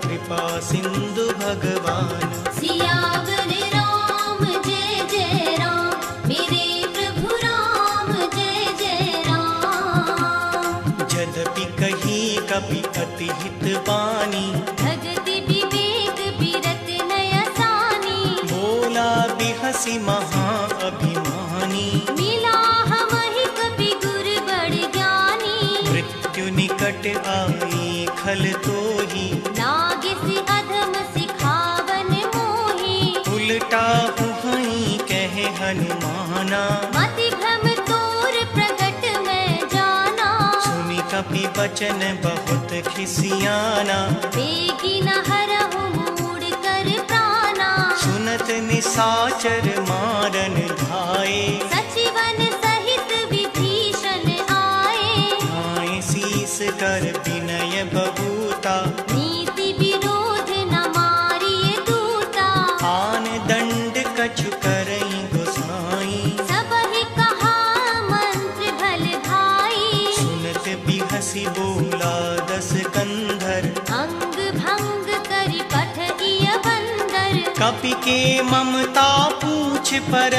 Speaker 2: कृपा सिंधु भगवान।
Speaker 3: सियावर राम जय जय राम, मेरे प्रभु राम जय जय राम।
Speaker 2: यद्यपि कही कपि अति हित बानी,
Speaker 3: भगति विवेक बिरत नयसानी।
Speaker 2: बोला बिहसी महा अभिमानी।
Speaker 3: मिला हमहि कपि गुर बड़ ज्ञानी।
Speaker 2: मृत्यु निकट आई खल तोही,
Speaker 3: लागे सि अधम सिखावन मोही।
Speaker 2: उल्टा हुहई कहे हनुमाना।
Speaker 3: मति भ्रम तोर प्रगट मैं जाना।
Speaker 2: सुनि कपि बचन बहुत खिसियाना।
Speaker 3: बेगी न हरहु मूढ़ कर प्राणा।
Speaker 2: सुनत निसाचर मारन धाये,
Speaker 3: सचिवन सहित विभीषण आए।
Speaker 2: नाय शीस कर विनय बबूता।
Speaker 3: नीति विरोध न मारिए दूता।
Speaker 2: आन दंड कछु करई गोसाई।
Speaker 3: सबहि कहा मंत्र भल भाई।
Speaker 2: सुनत बिहसी बोला दस कंधर,
Speaker 3: अंग भंग करि पठइय बंदर।
Speaker 2: कपि के ममता पूछ पर,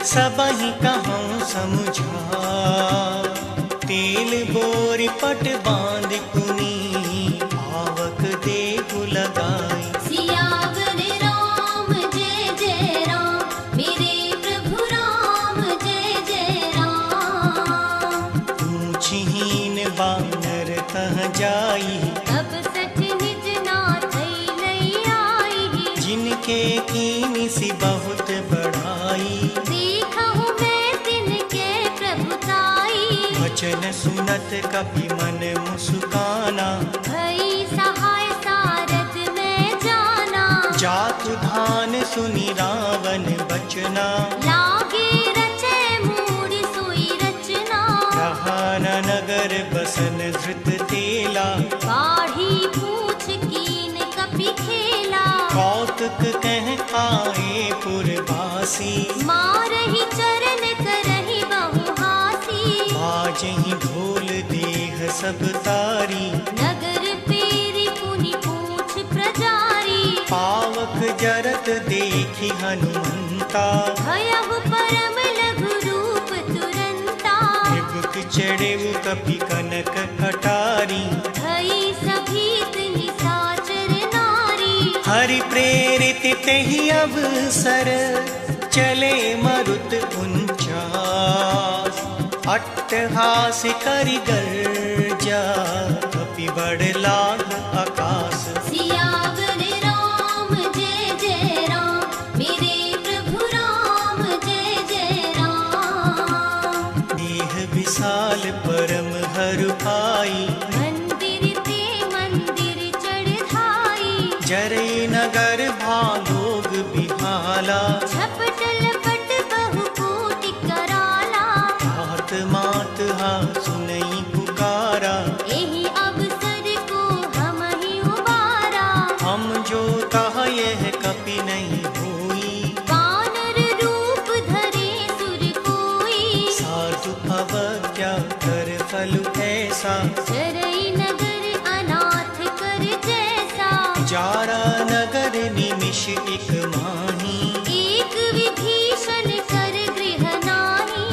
Speaker 2: सबहि कहूँ समुझा। तेल बोर पट बांध पुनी, आवक देहु लगाई।
Speaker 3: सियावर राम जय जय राम, मेरे प्रभु राम जय जय राम।
Speaker 2: पूछहीन बानर कह जाई,
Speaker 3: तब सठ निज नाथ लई आई।
Speaker 2: जिनके कीनी सी बहुत बढ़ाई।
Speaker 3: देखहु मैं तिनके प्रभुताई।
Speaker 2: वचन सुनत कपि मन मुस्काना।
Speaker 3: भई सहाय सारथ मैं जाना।
Speaker 2: जातु धान सुनि रावण बचना।
Speaker 3: लागे रचै मूढ़ सोई रचना।
Speaker 2: रहा न नगर बसन धृत तेला।
Speaker 3: बाढ़ी पूछ कीन कपि खेला।
Speaker 2: कौतुक कह आए पुरवासी।
Speaker 3: मारहि चरण करहि बहु हासी।
Speaker 2: बाजहि ढोल देह सब तारी।
Speaker 3: नगर पेरि पुनि पूछ प्रजारी।
Speaker 2: पावक जरत देखी हनुमंता,
Speaker 3: भयहु परम लघु रूप तुरंता।
Speaker 2: निबुक चढ़े कपि कनक कटारी,
Speaker 3: भई सभीत निशाचर नारी।
Speaker 2: हरि प्रेरित तेहि अवसर, चले मरुत उनचास। अट्टहास करि गर्जा, कपि बढ़ लाग आकाश।
Speaker 3: सियावर राम जय जय राम, मेरे प्रभु राम जय जय राम।
Speaker 2: देह विशाल परम हरु पाई,
Speaker 3: मंदिर ते मंदिर चढ़ाई।
Speaker 2: जरै नगर भालोग बिहाला,
Speaker 3: झपटल पट बहु कोटि कराला।
Speaker 2: तात मात हा सुनई पुकारा,
Speaker 3: एहि अवसर को हम ही उबारा।
Speaker 2: हम जो कहा यह कपि नहीं होई।
Speaker 3: वानर रूप धरे सुर कोई,
Speaker 2: साधु अवज्ञा कर फल ऐसा।
Speaker 3: चरै नगर अनाथ कर जैसा।
Speaker 2: जारा नगर निमिष एक माही,
Speaker 3: एक विभीषण कर गृह नाही।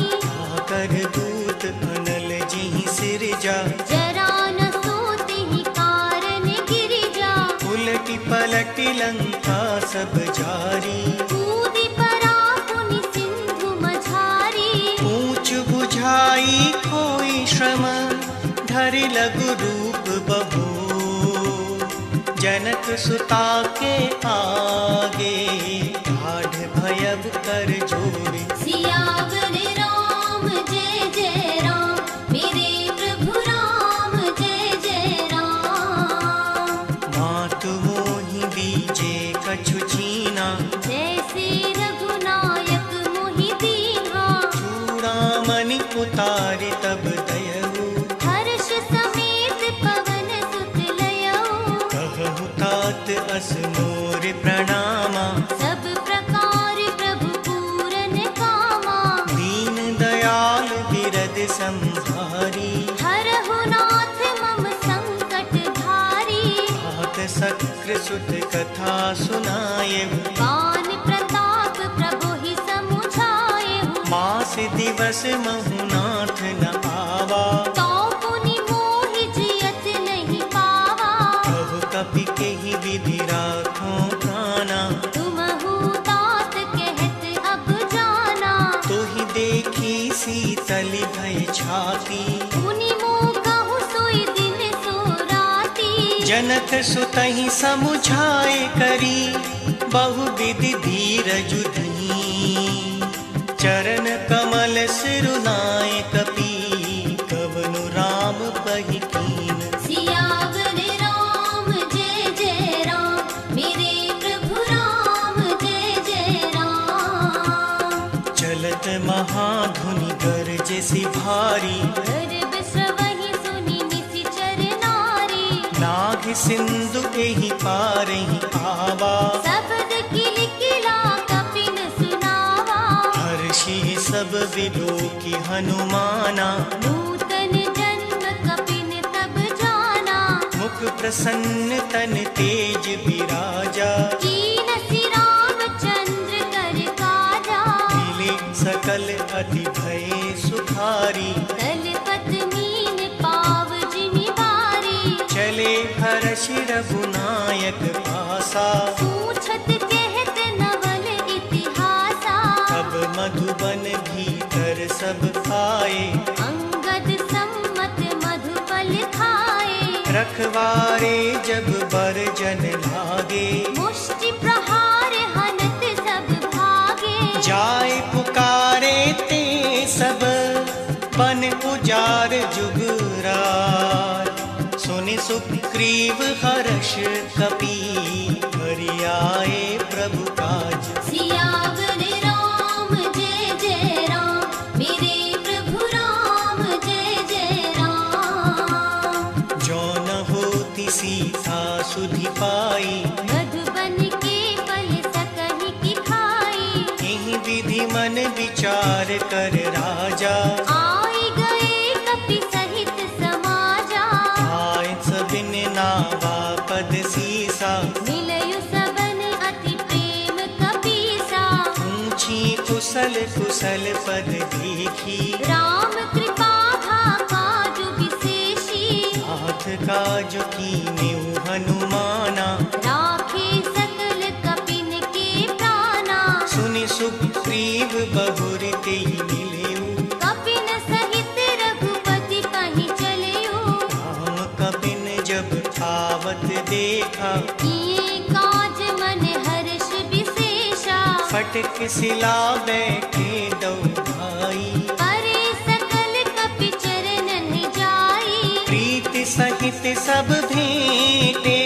Speaker 2: आकर दूत अनल जिहि सिरजा।
Speaker 3: जरा न सोतिहि कारण गिरिजा।
Speaker 2: उलटी पलटी लंका सब जारी,
Speaker 3: कूदि परा पुनि सिंधु मझारी।
Speaker 2: ऊंच बुझाई कोई श्रम, धरि लघु रूप बहो। जनक सुता के आगे, ठाढ़ भयब कर जोड़े।
Speaker 3: सियावर राम जय जय राम, मेरे प्रभु राम जय जय राम।
Speaker 2: मातु मोहि बीजे कछु छीना,
Speaker 3: जैसे रघुनायक मोहि दीन्हा।
Speaker 2: चूड़ामणि उतारि तब दयऊ।
Speaker 3: हर्ष समेत पवन सुत लयऊ।
Speaker 2: कहु तात अस मोर प्रणामा,
Speaker 3: सब प्रकार प्रभु पूरन कामा।
Speaker 2: दीन दयाल बिरद संभारी।
Speaker 3: हरहु नाथ मम संकट भारी।
Speaker 2: तात सक्र सुत कथा सुनायहु,
Speaker 3: पान प्रताप प्रभु ही समुझायहु।
Speaker 2: मास दिवस महु नाथ न आवा।
Speaker 3: तो पुनि मोहि जियत नहीं पावा।
Speaker 2: कहु कपि केहि विधि राखो प्राणा,
Speaker 3: तुमहु तात कहत अब जाना।
Speaker 2: तोहि देखी शीतल भय छाती।
Speaker 3: मुनि मोह कहु सोई दिन सो राती।
Speaker 2: जनक सुतहि समुझाए करी, बहु विधि धीरजु धनी। चरण कमल सिरुनाए कपि, कवनु राम पहि कीन।
Speaker 3: सियावर राम जय जय राम, मेरे प्रभु राम जय जय राम।
Speaker 2: चलत महाधुनि गरजे सि भारी,
Speaker 3: गर्भ स्रवहि सुनि निशिचर नारी।
Speaker 2: नाग सिंधु एहि पारहि आवा।
Speaker 3: शब्द किलकिला कपिन सुनावा।
Speaker 2: हर्षि सब विलोकी हनुमाना,
Speaker 3: नूतन जन्म कपिन तब जाना।
Speaker 2: मुख प्रसन्न तन तेज विराजा।
Speaker 3: कीनसि रामचंद्र कर काजा।
Speaker 2: मिले सकल अति भय सुखारी।
Speaker 3: तलपत मीन पाव जिमि बारी।
Speaker 2: चले हर्षि रघुनायक पासा।
Speaker 3: पूछत कहत नवल इतिहासा।
Speaker 2: तब मधुबन भीतर सब आए,
Speaker 3: अंगद सम्मत मधुबल खाए।
Speaker 2: रखवारे जब बर जन लागे।
Speaker 3: मुष्टि प्रहार हनत सब भागे।
Speaker 2: जाय पुकारे ते सब, बन उजार जुगरार। सुनि सुग्रीव हर्ष कपि, हरि आए प्रभु काज।
Speaker 3: सियावर राम जय जय राम, मेरे प्रभु राम जय जय राम।
Speaker 2: जो न होती सीता सुधि पाई,
Speaker 3: मधुबन के फल सकहि की खाई।
Speaker 2: एहि विधि मन विचार कर राजा।
Speaker 3: आई गए कपि सहित समाजा।
Speaker 2: आय सबिन नावा पद सीसा।
Speaker 3: मिलयु सबन अति प्रेम
Speaker 2: कुशल पद देखी,
Speaker 3: राम कृपा भा काज विशेषी,
Speaker 2: हाथ काज कीन्यु हनुमाना,
Speaker 3: राखे सकल कपिन के प्राणा।
Speaker 2: सुनि सुग्रीव बहुर तेहि मिलेउ,
Speaker 3: कपिन सहित रघुपति कहीं चलेउ,
Speaker 2: राम कपिन जब आवत देखा,
Speaker 3: किए काज मन हर्ष विशेषा।
Speaker 2: फटक सिला बैठे दो भाई,
Speaker 3: परे सकल कपि चरणन जाई,
Speaker 2: प्रीति सहित सब भेंटे,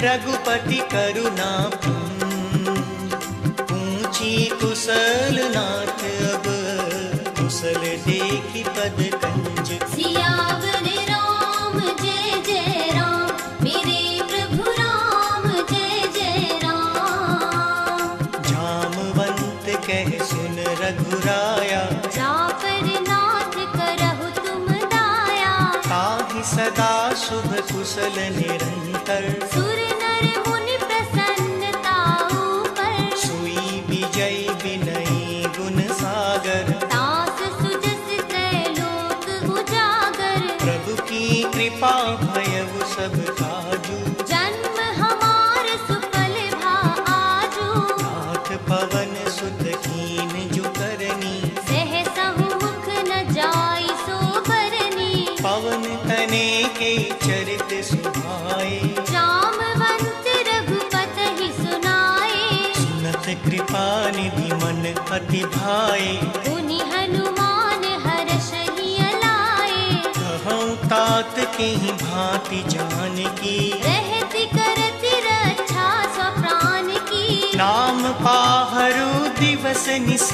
Speaker 2: रघुपति करुणा पूछी कुशल नाथ अब, कुशल देखी पद कंज।
Speaker 3: सियावर राम जय जय राम, मेरे प्रभु राम जय जय राम।
Speaker 2: जामवंत कह सुन रघुराया,
Speaker 3: जा पर नाथ करहु तुम दाया।
Speaker 2: ताहि सदा शुभ कुशल निरंतर,
Speaker 3: सुर नर मुनि प्रसन्नता ऊपर,
Speaker 2: सुई विजय विनयी गुण सागर,
Speaker 3: तास सुजस त्रैलोक उजागर।
Speaker 2: प्रभु की कृपा भयउ सब काजू,
Speaker 3: जन्म हमार सुफल भा आजू,
Speaker 2: नाथ पवन सुत कीन जो करनी,
Speaker 3: सहसहु मुख न जाई सो बरनी।
Speaker 2: पवन तने के चरित सुभाए,
Speaker 3: जामवंत रघुपति सुनाए,
Speaker 2: सुनत कृपा निधि मन अति भाए।
Speaker 3: पुनि हनुमान हर्षहि अलाए,
Speaker 2: कहऊँ तात के ही भांति जानकी,
Speaker 3: रहति करति रक्षा स्वप्राण की।
Speaker 2: नाम पाहरु दिवस निस,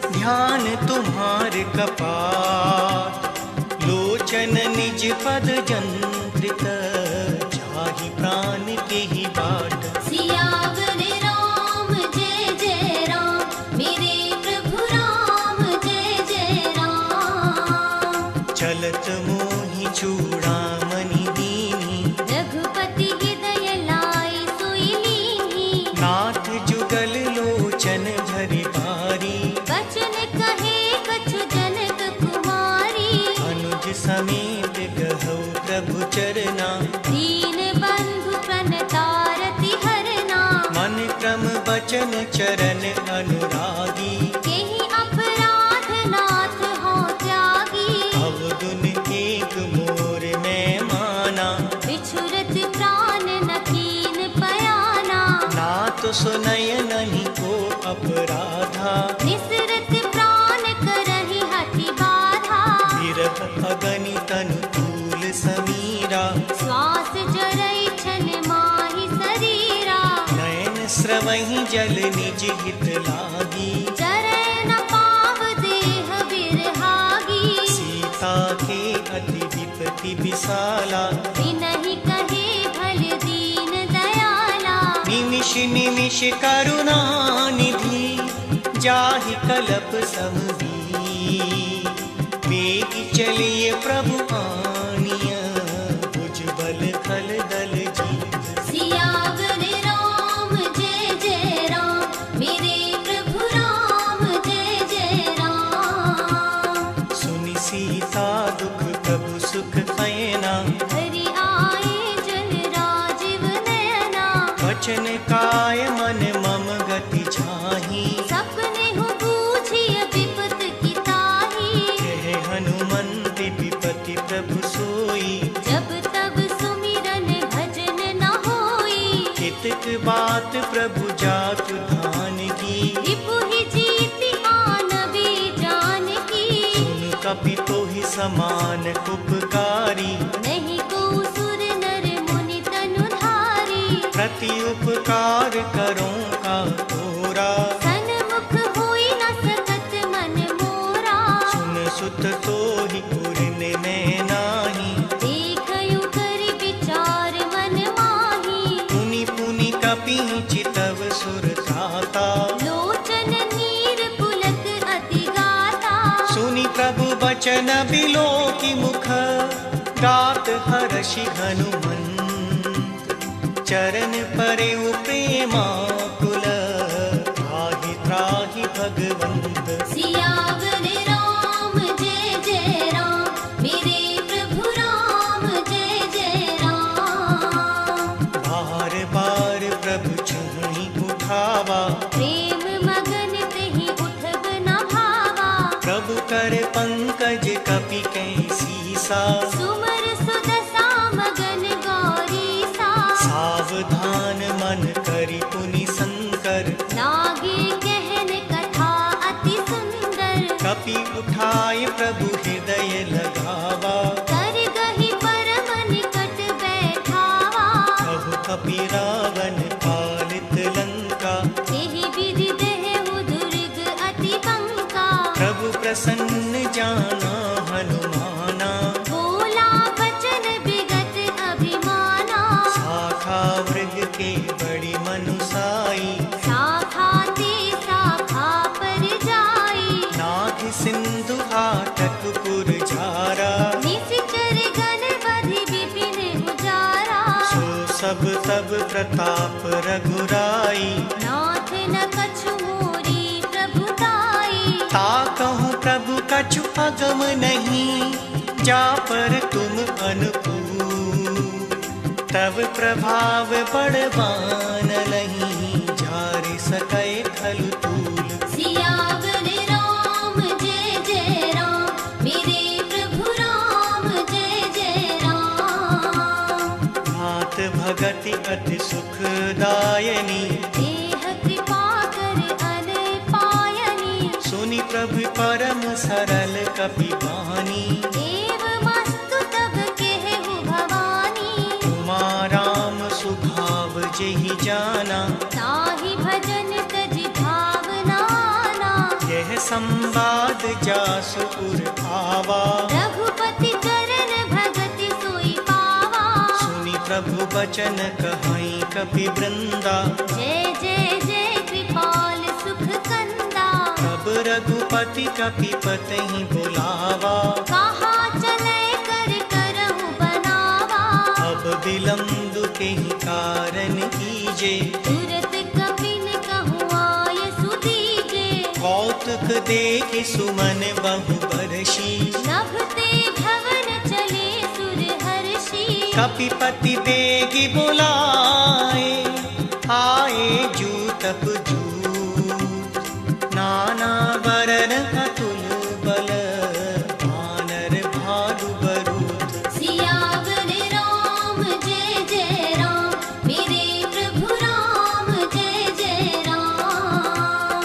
Speaker 2: ध्यान तुम्हार कपाट, लोचन निज पद जंत्रित, जाहि प्राण के ही बाट।
Speaker 3: सियावर राम जय जय राम, मेरे प्रभु राम जय जय राम।
Speaker 2: चलत मोहि चूड़ामणि दीनी,
Speaker 3: रघुपति हृदय लाई सोई लीनी,
Speaker 2: नाथ जुगल लोचन झरि बारी,
Speaker 3: बचन कहे कछु जनक कुमारी।
Speaker 2: अनुज समेत गहौ प्रभु चरना,
Speaker 3: दीन बंधु प्रणतारति हरना।
Speaker 2: मन क्रम बचन चरण अनुरागी,
Speaker 3: केहि अपराध नाथ हो त्यागी।
Speaker 2: अवगुण एक मोर मैं माना,
Speaker 3: बिछुरत प्राण न कीन पयाना।
Speaker 2: नाथ सुनय नहीं को अपराधा,
Speaker 3: निसरत प्राण करहि हठि बाधा।
Speaker 2: विरह अगणित अनुकूल समीरा,
Speaker 3: श्वास जरई छन माहि शरीरा।
Speaker 2: नयन स्रवहि जल निज हित लागी,
Speaker 3: चरै न पाव देह बिरहागी।
Speaker 2: सीता के अति विपति विशाला,
Speaker 3: बिनहि कहे भल दीन दयाला।
Speaker 2: निमिष निमिष करुणा निधि, जाहि कलप समधी, वेग चलिए प्रभु आनिय, भुजबल खल दल जीत।
Speaker 3: सियावर राम जय जय राम, मेरे प्रभु राम जय जय राम।
Speaker 2: सुनि सीता दुख प्रभु सुख पैना,
Speaker 3: हरि आए जल राजीव नयना।
Speaker 2: वचन काय मन मम गति छाही,
Speaker 3: सपने हूँ बूझिय विपत की ताही।
Speaker 2: कह हनुमंत विपति प्रभु सोई,
Speaker 3: जब तब सुमिरन भजन न होई।
Speaker 2: हितक बात प्रभु जातु धान की,
Speaker 3: रिपुहि जीति आनबी जानकी।
Speaker 2: सुन कपि तोहि समान उपकारी,
Speaker 3: नहीं को सुर नर मुनि तनुधारी।
Speaker 2: प्रति उपकार करो का तोरा,
Speaker 3: सन्मुख होई न सकत मन मोरा।
Speaker 2: सुन सुत तोहि पुरन में नाही,
Speaker 3: देखयु कर विचार मन माही।
Speaker 2: पुनि पुनि कपि चितव सुर त्राता,
Speaker 3: लोचन नीर पुलक अति गाता।
Speaker 2: सुनि प्रभु बचन बिलो की मुख, गात हर्षि हनुमंत। चरण परे प्रेमा कुल, त्राहि त्राहि भग बलवंत।
Speaker 3: सियावर राम जय जय राम मेरे प्रभु राम जय जय राम।
Speaker 2: बार बार प्रभु चरणी उठावा,
Speaker 3: प्रेम मगन तेहि उठब न भावा।
Speaker 2: प्रभु कर पंकज कपि कैसी सा,
Speaker 3: सुमर सुदशा मगन गौरी सा।
Speaker 2: सावधान मन करि पुनि शंकर,
Speaker 3: लागे कहन कथा अति सुंदर।
Speaker 2: कपि उठाय प्रभु हृदय लगावा,
Speaker 3: कर गहि परम निकट बैठावा।
Speaker 2: कहु कपि रावण पालित लंका,
Speaker 3: एहि विधि देहु दुर्ग अति बंका।
Speaker 2: प्रभु प्रसन्न जाना हनुमाना,
Speaker 3: बोला बचन विगत अभिमाना।
Speaker 2: शाखा मृग के बड़ी मनुसाई,
Speaker 3: शाखा ते शाखा पर जाई।
Speaker 2: नाथ सिंधु हाटक पुर झारा,
Speaker 3: निशिचर गण बधि विपिन उजारा।
Speaker 2: सो सब तब प्रताप रघुराई,
Speaker 3: नाथ न कछु मोरी प्रभुताई।
Speaker 2: ता कहूँ प्रभु कछु अगम नहीं, जा पर तुम अनुकूल। तब प्रभाव बड़वान लहीं, जारि सकै खलु तूल।
Speaker 3: सियावर राम जय जय राम मेरे प्रभु राम जय जय राम।
Speaker 2: मात भगति अति सुखदायनी,
Speaker 3: देह कृपा कर अन पायनी।
Speaker 2: सुनि प्रभु परम सरल कपि बानी।
Speaker 3: देव मस्तु तब केहु भवानी।
Speaker 2: उमा राम सुभाव जेहि जाना,
Speaker 3: ताहि भजन तजि भावना ना।
Speaker 2: यह संवाद जासु उर आवा,
Speaker 3: रघुपति चरण भगति सोई पावा।
Speaker 2: सुनि प्रभु बचन कहई कपि वृंदा,
Speaker 3: जय जय जय कृपाल सुख कंदा।
Speaker 2: तब रघुपति कपि पतहि बुलावा,
Speaker 3: कहा चले कर करहु बनावा।
Speaker 2: अब विलम्ब केहि कारण कीजे,
Speaker 3: तुरत कपिन कहूँ आय सुदीजे।
Speaker 2: कौतुक देख सुमन बहु बरसी,
Speaker 3: नभते भवन चले सुर हर्षि।
Speaker 2: कपिपति बेगी बुलाए, आए जूतप जूत। नाना वरन अतुल बल, वानर भालु बरूद।
Speaker 3: सियावर राम जय जय राम मेरे प्रभु राम जय जय राम।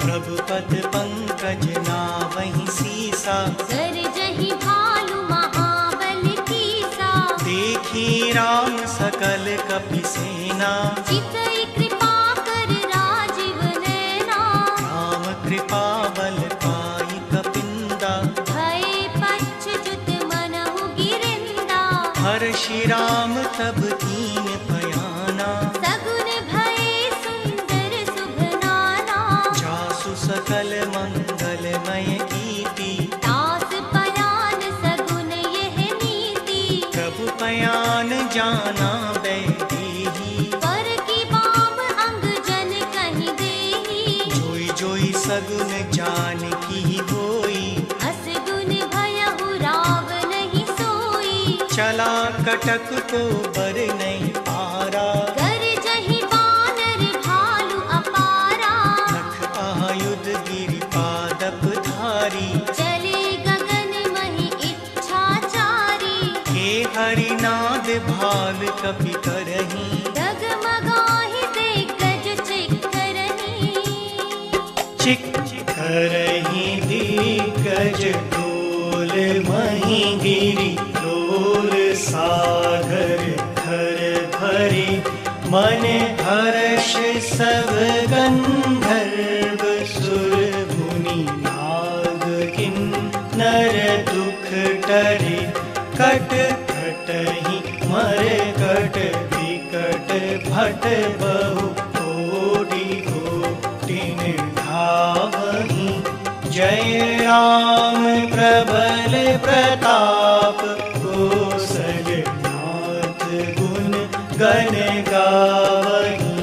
Speaker 2: प्रभु पद पंकज नावहि सीसा,
Speaker 3: कर जहि भालु महाबल कीसा।
Speaker 2: देखी राम सकल कपि सेना,
Speaker 3: चितई कृपा कर राजीव नैना।
Speaker 2: राम कृपा बल पाई कपिंदा,
Speaker 3: भय पच्युत मनहु गिरिंदा।
Speaker 2: हर्षि राम तब कीन पयाना,
Speaker 3: सगुन भय सुंदर शुभ नाना।
Speaker 2: जासु सकल मंगलमय कीर्ति,
Speaker 3: दास पयान सगुन यह नीति।
Speaker 2: प्रभु पयान जाना बैदेही,
Speaker 3: पर की बाम अंग जन कहि देही।
Speaker 2: जोई जोई सगुन जान की होई,
Speaker 3: अस गुन भयहु रावण ही सोई।
Speaker 2: चला कटक को बर नहीं पारा,
Speaker 3: कर जहि बानर भालु अपारा।
Speaker 2: नख आयुध गिरि पादप धारी,
Speaker 3: चले गगन महि इच्छाचारी।
Speaker 2: हे हरिनाद भाल कपि करही,
Speaker 3: डगमगाहि दिग्गज चिक्करहि।
Speaker 2: चिक्करहि दिग्गज डोल मही गिरि डोल। सागर घर भरी मन हर्ष सब गंधर्व सुर मुनि नाग किन्नर दुख टरे। कट कटहि मर कट विकट भट बहु कोटि कोटिन धावहि। जय राम प्रबल प्रताप कौशलनाथ गुण गण गावहि।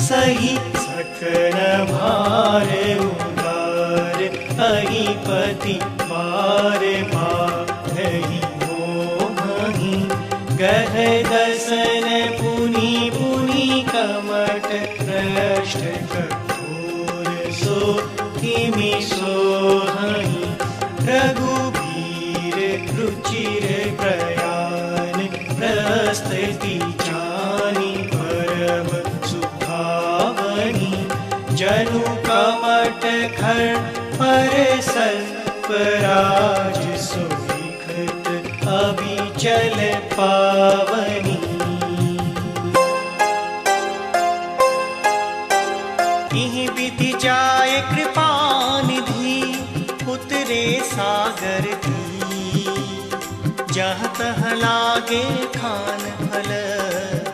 Speaker 2: सही सकन भार उदार पति बारे बाधहि मोहि गह दसन पुनि पुनि कमट पृष्ठ कठोर सो किमि सोहहि रघुबीर रुचिर प्रयाण प्रस्तुति जानि परम सुभावनी जनु कमट खर पर सर्पराज सुविखत अभिचल पावनी इहि विधि जाय कृपा निधि उतरे सागर की जहाँ तह लागे खान फल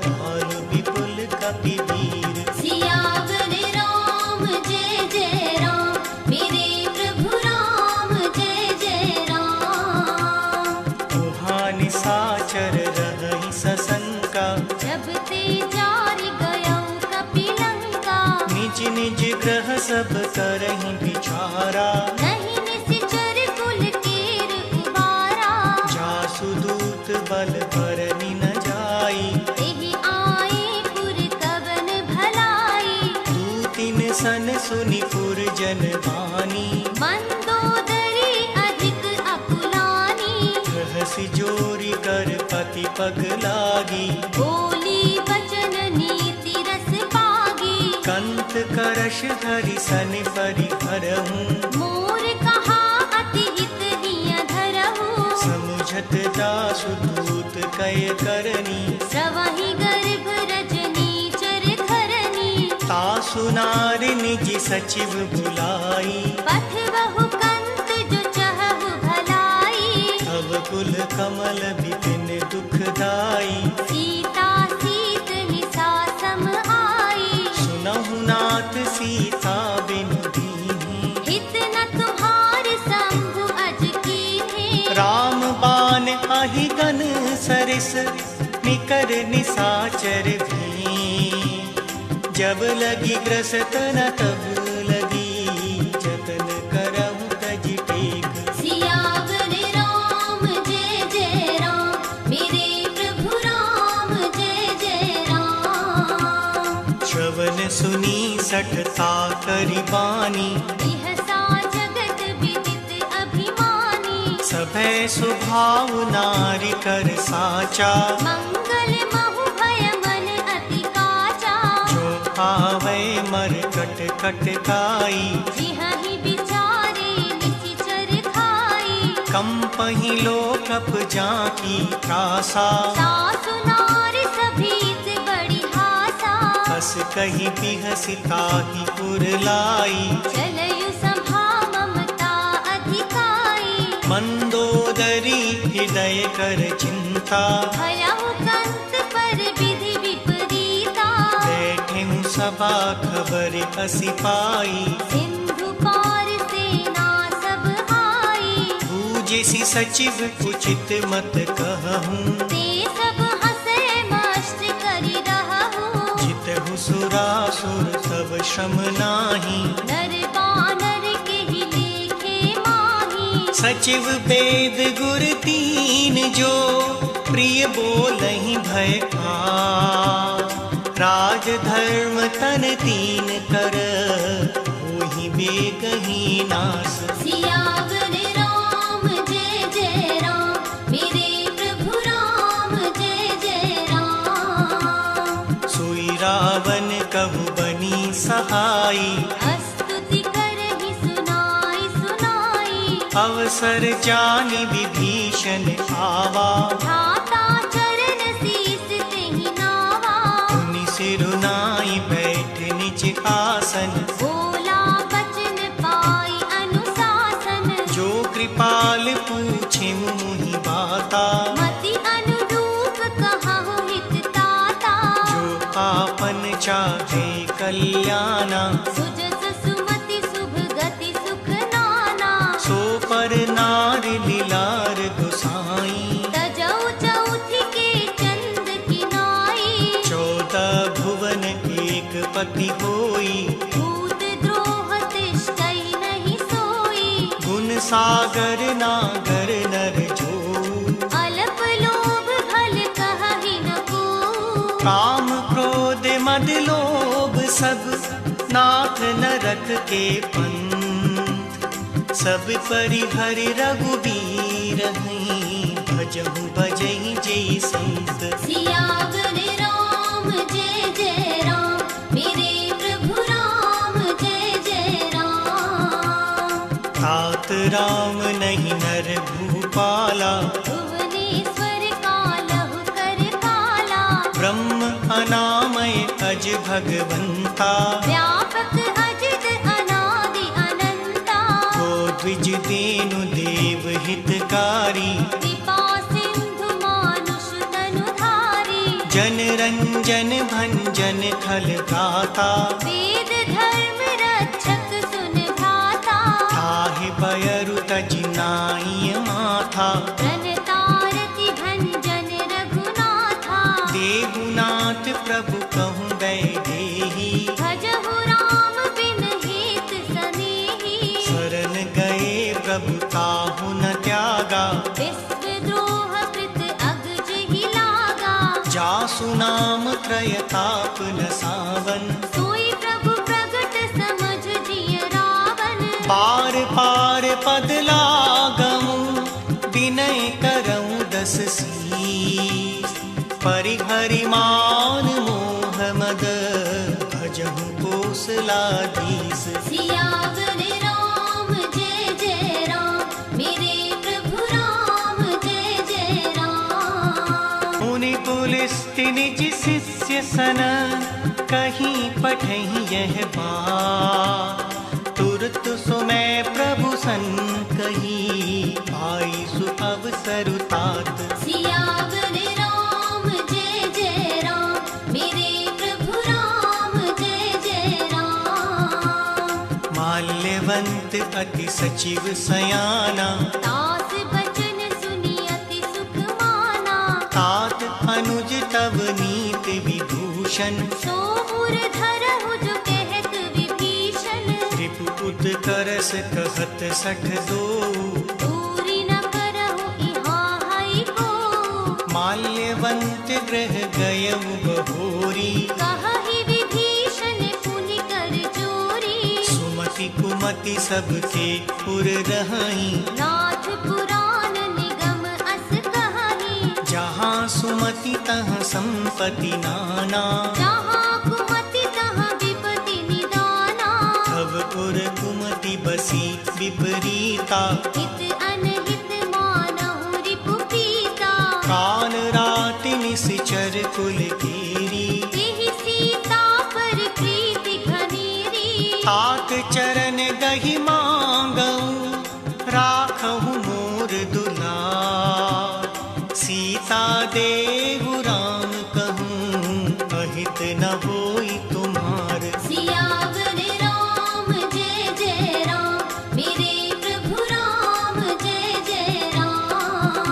Speaker 2: भानु विपुल कपिवीर
Speaker 3: सियावर राम जय जय राम मेरे प्रभु राम जय जय राम
Speaker 2: ओहानि साचर रहि सशंका
Speaker 3: जब ते जारि गयो कपिलंका
Speaker 2: निज निज ग्रह सब करहि विचारा
Speaker 3: नहीं निश्चर कुल केर उबारा
Speaker 2: जासु दूत बल भरनि न जाई
Speaker 3: तेहि आए पुर कवन भलाई
Speaker 2: दूतिन सन सुनि पुर जन बानी
Speaker 3: मंदोदरी अधिक अकुलानी
Speaker 2: रहसि जोरी कर पति पग लागी
Speaker 3: बोली बचन नीति रस पागी
Speaker 2: कंत करश धरि सन परि हरहूँ
Speaker 3: मोर कहा अति हित हिय धरहु
Speaker 2: समुझत दासु दूत कय करनी
Speaker 3: स्रवहि गर्भ रजनी चर खरनी
Speaker 2: तासु नारि निज सचिव बुलाई
Speaker 3: पथ बहु कंत जो चहु भलाई
Speaker 2: तव कुल कमल विपिन दुखदाई
Speaker 3: सीता सीत निसा सम आई
Speaker 2: सुनहु नाथ सीता बिनु दीन्ही
Speaker 3: हित न तुम्हार शंभु अज कीन्हे
Speaker 2: राम बाण आहि गन सरिस निकर निसाचर भी जब लगी ग्रसत न तब लगी जतन करहु तज टेक
Speaker 3: सियावर राम जय जय राम मेरे प्रभु राम जय जय राम
Speaker 2: श्रवण सुनी सठता करि बानी
Speaker 3: बिहसा जगत विदित अभिमानी
Speaker 2: सभै सुभाव नारि कर साचा
Speaker 3: मंगल महु भय मन अति काचा
Speaker 2: जो आवे मर कट कट काई
Speaker 3: जिहि विचारे निशिचर खाई
Speaker 2: कंपहि लोकप जाकी त्रासा
Speaker 3: सासु नारी सभीत बड़ी हासा
Speaker 2: हस कहि बिहसि ताहि पुर लाई
Speaker 3: चलयु संभा ममता अधिकाई
Speaker 2: मंदोदरी हृदय कर चिंता
Speaker 3: भयहु कंत पर विधि विपरीता
Speaker 2: बैठेहु सभा खबर असि पाई
Speaker 3: सिंधु पार सेना सब आई
Speaker 2: पूजिसि सचिव उचित मत कहूँ
Speaker 3: ते सब हंसे मस्त करि रहहु
Speaker 2: जितहु सुरासुर तब श्रम नाही
Speaker 3: नर बानर के ही लेखे माही
Speaker 2: सचिव वेद गुर तीन जो प्रिय बोलहि भय का राज धर्म तन तीन कर होहि बेगहि नास
Speaker 3: सियावर राम जय जय राम मेरे प्रभु राम जय जय राम
Speaker 2: सोई रावण कहु बनी सहाई
Speaker 3: स्तुति करहि सुनाई सुनाई
Speaker 2: अवसर जानि विभीषण आवा
Speaker 3: धाता चरण शीस तेहि नावा
Speaker 2: मुनि सिरुनाई बैठ निज आसन
Speaker 3: बोला बचन पाई अनुशासन
Speaker 2: जो कृपाल पूछे मुहि बाता
Speaker 3: मति अनुरूप कहहु हित ताता
Speaker 2: जो आपन चाहे कल्याणा
Speaker 3: सुजस सुमति शुभ गति सुख नाना
Speaker 2: सो पर नार लीलार गोसाई
Speaker 3: तजौ चौथि के चंद किनाई
Speaker 2: 14 भुवन एक पति होई
Speaker 3: भूत द्रोह तिष्ठै नहीं सोई
Speaker 2: गुण सागर नागर नर जो,
Speaker 3: अल्प लोभ भल कहहि न को।
Speaker 2: काम क्रोध मद लोभ सब नाथ नरक के पंथ। सब परिहरि रघुबीर हैं, भजहु भजहि जय संत।
Speaker 3: सियावर राम जय जय राम, मेरे प्रभु राम जय जय राम।
Speaker 2: तात राम नहीं नर भूपाला,
Speaker 3: भुवनेश्वर कालहु कर काला।
Speaker 2: ब्रह्म अनामय अज भगवंता,
Speaker 3: व्यापक अजित अनादि अनंता।
Speaker 2: को द्विज देनु देव हितकारी,
Speaker 3: कृपा सिंधु मानुष तनुधारी।
Speaker 2: जन रंजन भंजन खल गाता,
Speaker 3: वेद धर्म रक्षक सुन भाता।
Speaker 2: ताहि बयरु तज नाई माथा।
Speaker 3: प्रणतारति भंजन रघुनाथा।
Speaker 2: देहुनाथ प्रभु कहूँ वैदेही,
Speaker 3: भजहु राम बिन हेत सनेही।
Speaker 2: शरण गए प्रभु ताहु न त्यागा,
Speaker 3: विश्वद्रोह कृत अगज ही लागा।
Speaker 2: जासु नाम त्रयताप न सावन,
Speaker 3: सोई प्रभु प्रगट समझ जिय रावण।
Speaker 2: पार पार पद लागऊं, विनय करऊं दस शीस। परिहरि मान मोह मद, भजहु कोसलाधीश।
Speaker 3: सियावर राम जय जय राम, मेरे प्रभु राम जय जय राम।
Speaker 2: मुनि पुलिस्ति निज शिष्य सन, कहीं पठहि यह बात। तुरत सुमै प्रभु सन कही, पाई सु अवसर तात।
Speaker 3: सियावर राम जय जय राम, मेरे प्रभु राम जय जय राम।
Speaker 2: माल्यवंत अति सचिव सयाना,
Speaker 3: दास बचन सुनि अति सुख माना।
Speaker 2: तात अनुज तव नीति विभूषण,
Speaker 3: सो उर धरहु जो कहत विभीषण।
Speaker 2: त्रिपुत करस कहत सठ दो,
Speaker 3: दूरी न करहु इहाँ हई को।
Speaker 2: माल्यवंत ग्रह गयउ बहोरी,
Speaker 3: कहहि विभीषण पुनि कर चोरी।
Speaker 2: सुमति कुमति सबके पुर रहाई,
Speaker 3: नाथ पुराण निगम अस कहहि।
Speaker 2: जहाँ सुमति तहाँ संपत्ति नाना।
Speaker 3: जहाँ कुमति तहाँ विपति निदाना।
Speaker 2: तब उर कुमति बसी विपरीता,
Speaker 3: हित अनहित मानहु रिपु पीता।
Speaker 2: काल रात निश्चर कुल कीरी,
Speaker 3: तेहि सीता पर प्रीति घनेरी।
Speaker 2: तात चरण गहि मांगऊं, राखहु मोर दुलार। सीता देहु राम कहूँ, अहित न होई तुम्हार।
Speaker 3: सियावर राम जय जय राम, मेरे प्रभु राम जय जय राम।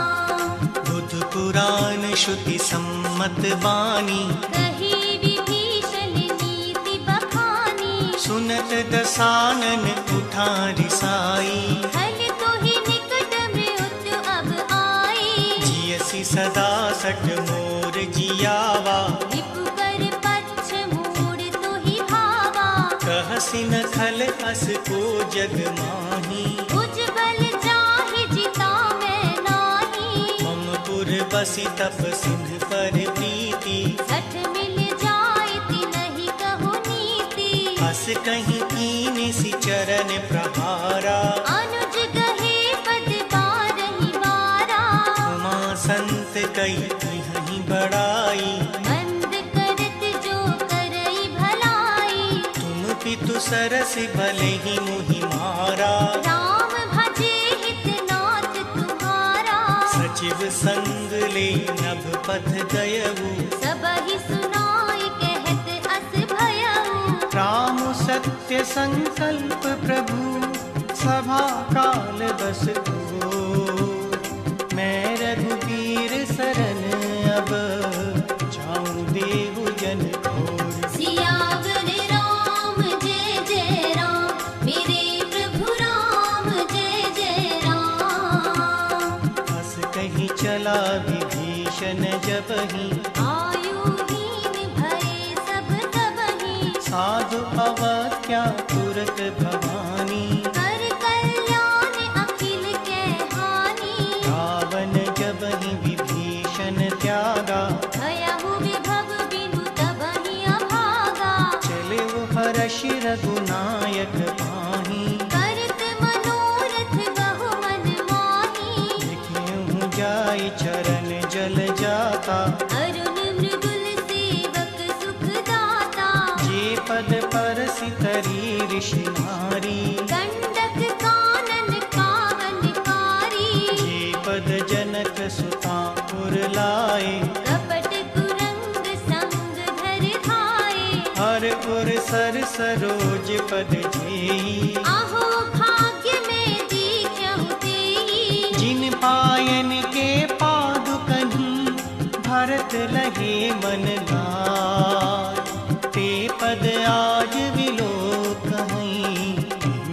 Speaker 2: बुध पुराण श्रुति सम्मत बानी,
Speaker 3: कही विभीषण नीति बखानी।
Speaker 2: सुनत दसानन उठा रिसाई।
Speaker 3: हल तो ही निकट मृत्यु अब आई।
Speaker 2: जियसि सदा सठ मोर जियावा,
Speaker 3: रिपु कर पच्छ मूड़ तो ही भावा।
Speaker 2: कहसि न खल अस को जग माही।
Speaker 3: उज्ज्वल जाहि जिता मैं नाही।
Speaker 2: मम पुर बसि तप सिंह पर प्रीति,
Speaker 3: सठ मिल जाइति नहीं कहो नीति।
Speaker 2: हस कहीं कीन सि चरण प्रहारा।
Speaker 3: अनुज गहे पद बारहि बारा।
Speaker 2: उमा संत कई तिहहि बड़ाई,
Speaker 3: मंद करत जो करई भलाई।
Speaker 2: तुम पितु सरस भले ही मुहि मारा।
Speaker 3: राम भजे हित नाथ तुम्हारा।
Speaker 2: सचिव संग ले नभ पथ गयऊ,
Speaker 3: सबहि सुनाई कहत अस भयऊ।
Speaker 2: राम सत्य संकल्प प्रभु, सभा काल बस हो। मैं रघुबीर सरन अब, जाऊं देहु जन घोर।
Speaker 3: सियावर राम जय जय राम, मेरे प्रभु राम जय जय
Speaker 2: चला विभीषण जबहि,
Speaker 3: आयुहीन भये सब तबहि,
Speaker 2: साधु अवत्या तुरत भवानी,
Speaker 3: कर कल्याण अखिल के हानि,
Speaker 2: रावण जबहि विभीषण त्यागा,
Speaker 3: भयहु विभव बिनु तबहि अभागा,
Speaker 2: चले वो हर्ष रघुनायक पाही,
Speaker 3: करत मनोरथ बहु मन माही,
Speaker 2: लिखियहु जाय चरण जल जाता,
Speaker 3: अरुण मृदुल सेवक सुख दाता,
Speaker 2: जे पद परसि तरी ऋषि नारी,
Speaker 3: गंडक कानन पावनकारी,
Speaker 2: जे पद जनक सुता पुर लाए,
Speaker 3: कपट कुरंग संग धर धाये,
Speaker 2: हर पुर सर सरोज पद जेई,
Speaker 3: आहो भाग्य में दीख्यहु तेई,
Speaker 2: जिन पायन के पादुकहि, भरत लहे मन लाय, ते पद आज विलोकहि,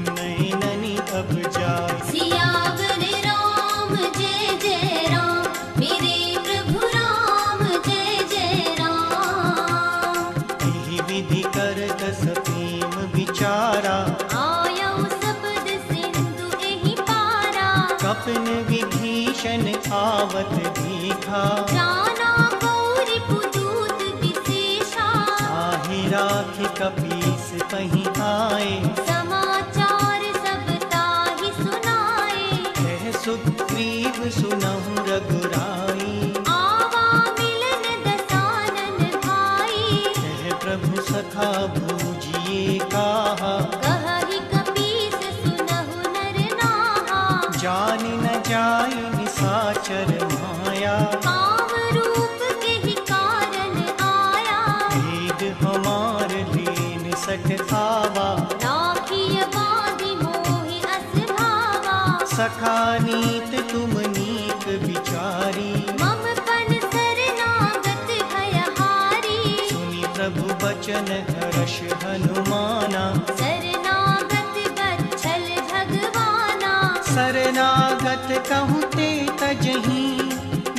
Speaker 2: नैननि अब जाय।
Speaker 3: सियावर राम जय जय राम, मेरे प्रभु राम जय जय राम,
Speaker 2: एहि विधि कर दस प्रेम विचारा,
Speaker 3: आयौ सबद सिंधु एहि पारा,
Speaker 2: कपन विभीषण आवत देखा,
Speaker 3: जाना गौरी पुदूत विशेषा,
Speaker 2: ताहि राखि कपीस कहीं आए,
Speaker 3: समाचार सब ताहि सुनाए,
Speaker 2: कह सुग्रीव सुनहु रघुराई,
Speaker 3: आवा मिलन दसानन भाई,
Speaker 2: कह प्रभु सखा भूजिए काहा,
Speaker 3: कहहि कपीस सुनहु नर नाहा,
Speaker 2: जान न जाय निसाचर माया,
Speaker 3: काम रूप केहि कारण आया,
Speaker 2: भेद हमार लीन सठ आवा,
Speaker 3: राखिय बाधि मोहि अस भावा,
Speaker 2: सखा नीत तुम नीक विचारी,
Speaker 3: मम पन शरणागत भयहारी,
Speaker 2: सुनि प्रभु बचन हर्ष हनुमाना,
Speaker 3: शरणागत बच्छल भगवाना,
Speaker 2: शरणागत कहूँ ते तजहि,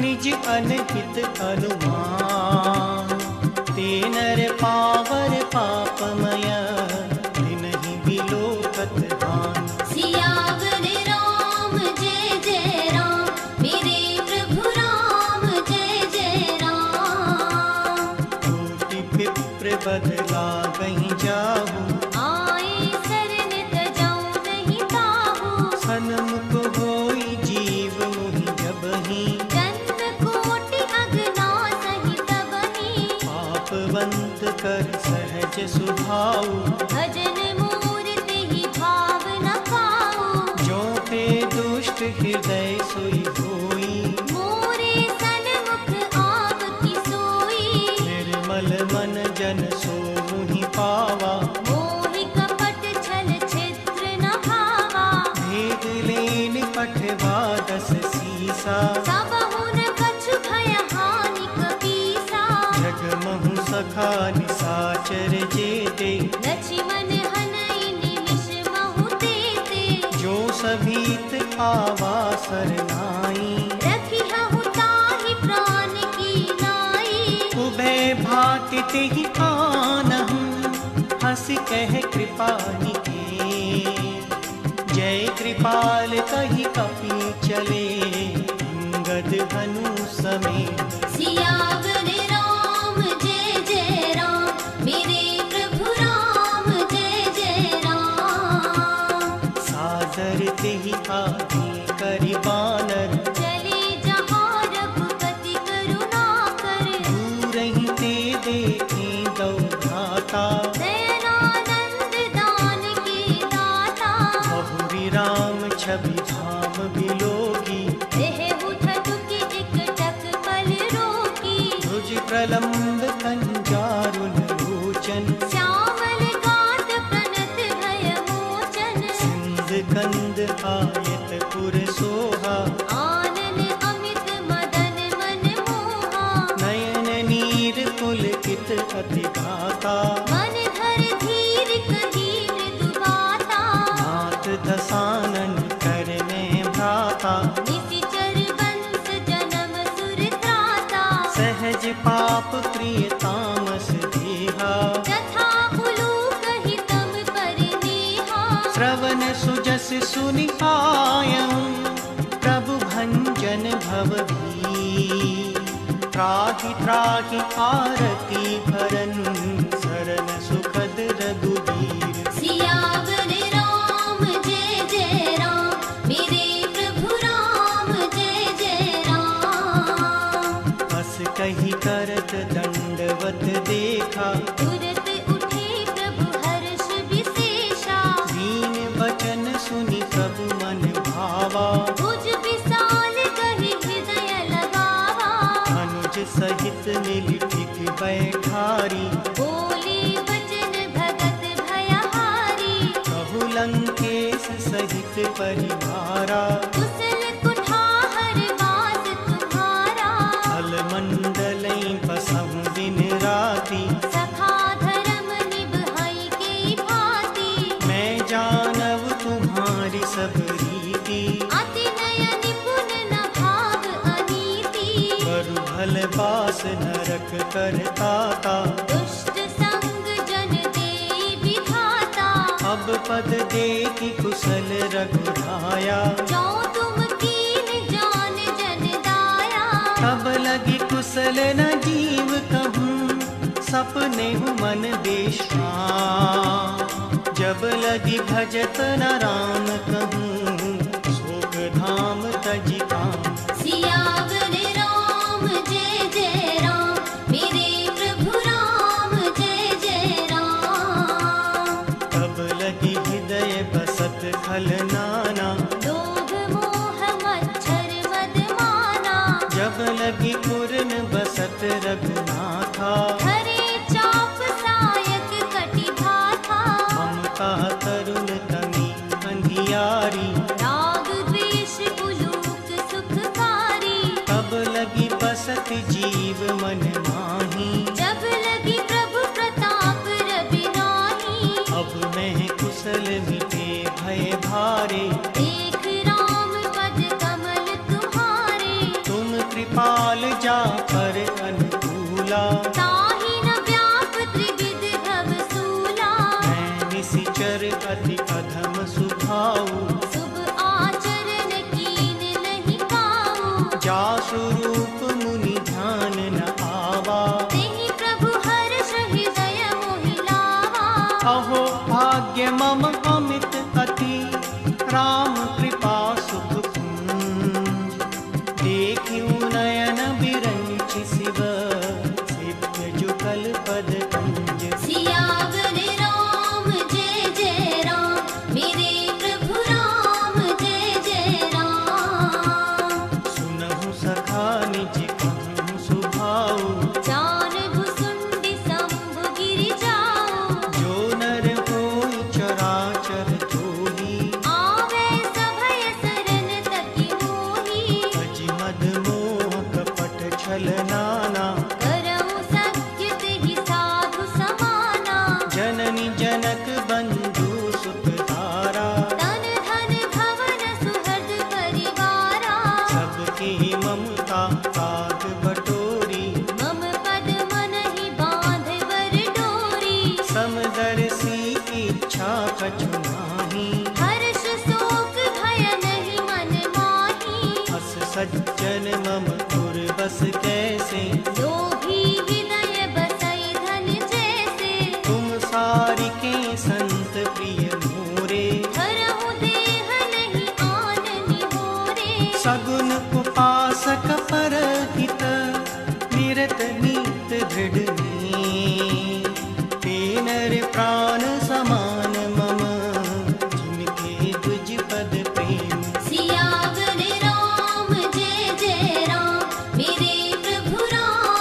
Speaker 2: निज अनहित अनुमान, ते नर पावर पापमय, तिन्हि बिलोकत हानि।
Speaker 3: सियावर राम जय जय राम, मेरे प्रभु राम जय जय राम,
Speaker 2: कोटि विप्र बदला कहीं जाहू,
Speaker 3: आए शरण तजौ नहीं ताहू,
Speaker 2: सन्मुख होई जीव मोहि जबहि,
Speaker 3: जन्म कोटि अगना सहि तबहि,
Speaker 2: पापवंत कर सहज सुभाऊ,
Speaker 3: भजन मूर्ति ही भाव न पाऊ,
Speaker 2: जो पे दुष्ट हृदय सोई होई,
Speaker 3: मोरे सन्मुख आप की सोई,
Speaker 2: निर्मल मन जन सो मुहि पावा,
Speaker 3: मोहि कपट छल छिद्र न भावा,
Speaker 2: भेद लेन पठवा दस सीसा,
Speaker 3: सबहु न कछु भय हानि कपीसा,
Speaker 2: जगमहु सखा निसाचर जेते,
Speaker 3: लक्ष्मण हनई निमिष महु तेते,
Speaker 2: जो सभीत आवा सरनाई,
Speaker 3: रखिहु ताहि प्राण की नाई,
Speaker 2: उभय भाति तेहि आनहु, हंसि कह कृपा निके, जय कृपाल कहि कपि चले, अंगद हनु समेत।
Speaker 3: सियावर राम जय जय राम, मेरे प्रभु राम जय जय राम,
Speaker 2: सादर तेहि आगे करि बानर,
Speaker 3: चले जहाँ रघुपति करुणा कर,
Speaker 2: दूरहि ते देखे दौ भ्राता,
Speaker 3: दयानंद दान के दाता,
Speaker 2: बहुरी राम छवि धाम बिलोगी,
Speaker 3: देहु धतुकि एकटक पल रोकी,
Speaker 2: भुज प्रलम्ब कंजारुन लोचन,
Speaker 3: श्यामल गात प्रणत भय मोचन,
Speaker 2: सिंध कंद आयत पुर सोहा,
Speaker 3: आनन अमित मदन मन मोहा,
Speaker 2: नयन नीर पुलकित अति घाता,
Speaker 3: मन धर धीर कही मृदु बाता,
Speaker 2: नाथ दसानन कर में भ्राता,
Speaker 3: निशिचर बंस जनक
Speaker 2: सहज पाप प्रिय तामस देहा
Speaker 3: यथा उलूक हितम परिनेहा
Speaker 2: श्रवण सुजस सुनि आयं प्रभु भंजन भव भी त्राहि त्राहि आरती भरन शरण सुखद रघुबीर
Speaker 3: सियावर राम जय जय राम मेरे प्रभु राम जय जय राम
Speaker 2: बस कही करत दंडवत देखा
Speaker 3: तुरत उठे प्रभु हर्ष विशेषा
Speaker 2: दीन वचन सुनि प्रभु मन भावा
Speaker 3: भुज विशाल कहि हृदय लगावा
Speaker 2: अनुज सहित मिल टिक बैठारी
Speaker 3: बोले वचन भगत भयहारी
Speaker 2: कहु लंकेश सहित परिवारा
Speaker 3: कुशल कुठार वास तुम्हारा
Speaker 2: फल मंडल पसम दिन राति
Speaker 3: सखा धर्म निभाई के भांति
Speaker 2: मैं जानव तुम्हारी सब रीति
Speaker 3: अति नय निपुण न भाव अनीति
Speaker 2: करु भल बास नरक करताता
Speaker 3: दुष्ट संग जन देई विधाता
Speaker 2: अब पद देखि कुशल रघुराया
Speaker 3: जो तुम कीन जान जन दाया
Speaker 2: तब लगी कुशल न जीव कहूँ सपने हूँ मन बेश्राम जब लगी भजत न राम कहूँ शोक धाम तजि काम
Speaker 3: सियावर राम जय जय राम मेरे प्रभु राम जय जय राम
Speaker 2: तब लगी हृदय बसत खल नाना
Speaker 3: लोभ मोह मच्छर मद माना
Speaker 2: जब लगी पूर्ण बसत रघुनाथा
Speaker 3: हरे चाप सायक कटि भाथा
Speaker 2: ममता तरुण तनी अंधियारी
Speaker 3: राग द्वेष उलूक सुखकारी
Speaker 2: तब लगी बसत जीव मन माही
Speaker 3: जब लगी प्रभु प्रताप रवि नाही
Speaker 2: अब मैं कुशल मिटे भय भारे
Speaker 3: देख राम पद कमल तुम्हारे
Speaker 2: तुम कृपाल जा पर अनुकूला
Speaker 3: ताहि न व्याप त्रिविध भव सूला
Speaker 2: मैं निशिचर अति अधम सुभाऊ
Speaker 3: शुभ आचरण कीन नहीं पाऊं
Speaker 2: जासु रूप मुनि ध्यान न आवा
Speaker 3: तेहि प्रभु हर्ष हृदय मोहि लावा
Speaker 2: अहो भाग्य मम अमित अति राम कृपा सुख पुंज देखियो नयन बिरंचि शिव सिद्ध जुगल पद कुंज
Speaker 3: सियावर राम जय जय राम मेरे प्रभु राम जय जय राम
Speaker 2: सुनहु सखा निज कहूँ सुभाऊ
Speaker 3: जान भुसुंडी शंभु गिरि जाओ
Speaker 2: जो नर होई चराचर जोही
Speaker 3: आवे सभय शरण तकी मोही
Speaker 2: अज मद मोह कपट छल नाना
Speaker 3: करऊँ सत्य तेहि साधु समाना
Speaker 2: जननी जनक बंधु सुत धारा
Speaker 3: तन धन भवन सुहृद परिवारा
Speaker 2: सबकी ममता ताग बटोरी
Speaker 3: मम पद मनहि बांध वर डोरी
Speaker 2: समदर्शी इच्छा कछु नाही
Speaker 3: हर्ष शोक भय नहीं मन माही
Speaker 2: अस सज्जन मम पुर बस कैसे
Speaker 3: लोभी हृदय बसई धन जैसे
Speaker 2: तुम सारी के संत प्रिय मोरे
Speaker 3: धरहु देह नहीं आन निहोरे
Speaker 2: सगुन उपासक पर हित निरत नीत दृढ़ में तेनर प्राण समान मम जिनके तुझ पद प्रेम
Speaker 3: सियावर राम जय जय राम मेरे प्रभु राम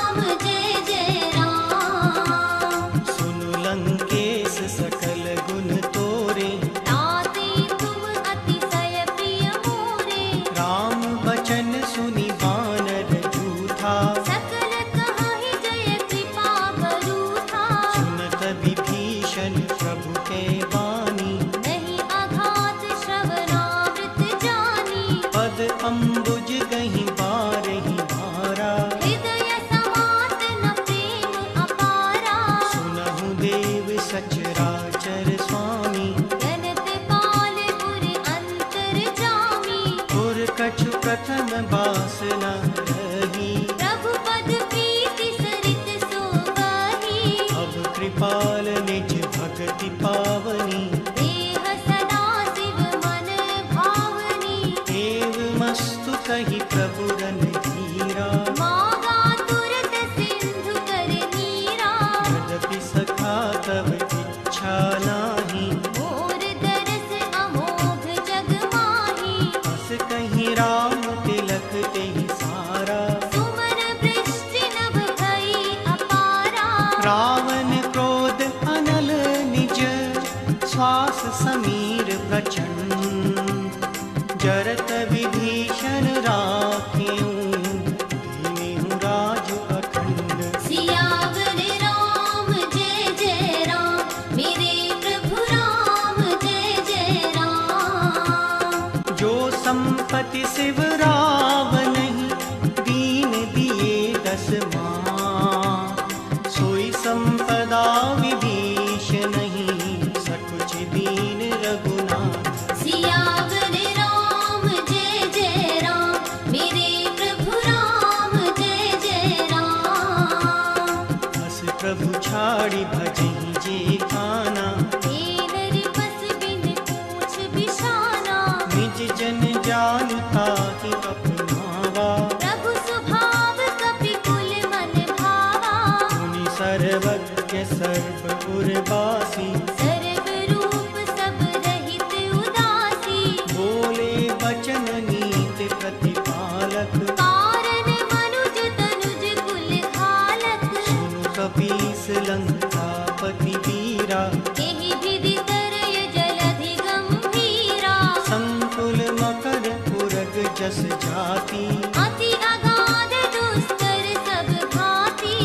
Speaker 2: पखाड़ी भजही जे खाना।
Speaker 3: हे नरपस बिन पूछ बिशाना,
Speaker 2: निज जन जानता ही अपनावा।
Speaker 3: प्रभु स्वभाव कपि कुल मन भावा।
Speaker 2: मुनि सर्वज्ञ सर्व उर्वासी,
Speaker 3: सर्व रूप सब रहित उदासी।
Speaker 2: बोले वचन नीति प्रतिपालक।
Speaker 3: कारण मनुज तनुज कुल घालक।
Speaker 2: सुनु कपीस लंकापति वीरा।
Speaker 3: एहि विधि तरय जलधि गंभीरा।
Speaker 2: संकुल मकर पुरग जस जाति।
Speaker 3: अति अगाध दुस्तर सब भांति।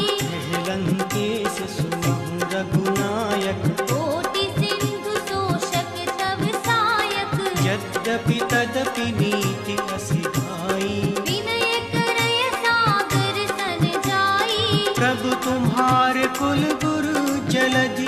Speaker 2: लंकेश सुनहु रघुनायक।
Speaker 3: कोटि सिंधु शोषक तव सायक।
Speaker 2: यद्यपि तदपि नीति असिधाई।
Speaker 3: विनय करय सागर सन जाई।
Speaker 2: प्रभु तुम्हारे कुल गुरु जलधि,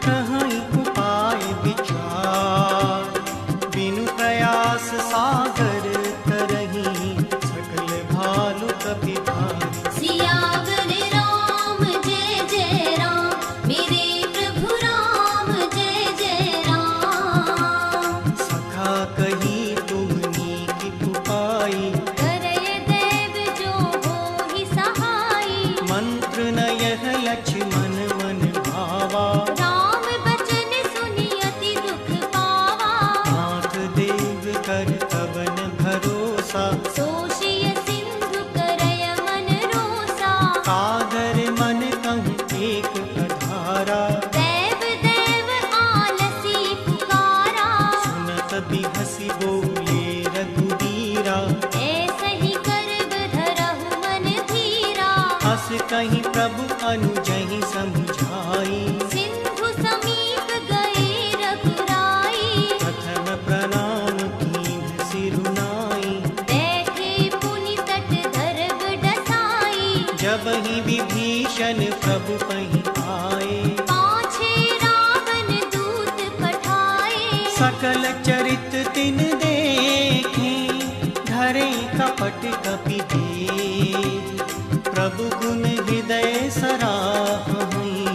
Speaker 2: कहीं उपाय विचार। बिनु प्रयास सागर तरही, सकल भालु कपि भारी।
Speaker 3: सियावर राम जय जय राम। मेरे प्रभु राम जय जय राम।
Speaker 2: सखा कही तुमनी की उपाई।
Speaker 3: करय देव जो होहि सहाई।
Speaker 2: मंत्र न यह लक्ष्मण मन भावा।
Speaker 3: राम बचन सुनि अति दुख पावा।
Speaker 2: नाथ देव कर अवन भरोसा।
Speaker 3: सोषिय सिंधु करय मन रोसा।
Speaker 2: सागर मन कहूँ एक अधारा।
Speaker 3: देव देव आलसी पुकारा।
Speaker 2: सुनत बिहसी बोले रघुबीरा।
Speaker 3: ऐसे ही करब धरहु मन धीरा।
Speaker 2: हस कहीं प्रभु अनुजहि समझाई।
Speaker 3: सिंधु समीप गए रघुराई।
Speaker 2: प्रथम प्रणाम कीन्ह सिरुनाई।
Speaker 3: बैठे पुनि तट धरब डसाई।
Speaker 2: जब ही विभीषण प्रभु पहीं आए।
Speaker 3: पाछे रावण दूत पठाए।
Speaker 2: सकल चरित तिन देखे, धरे कपट कपि भेद। प्रभु गुण हृदय सराहहि,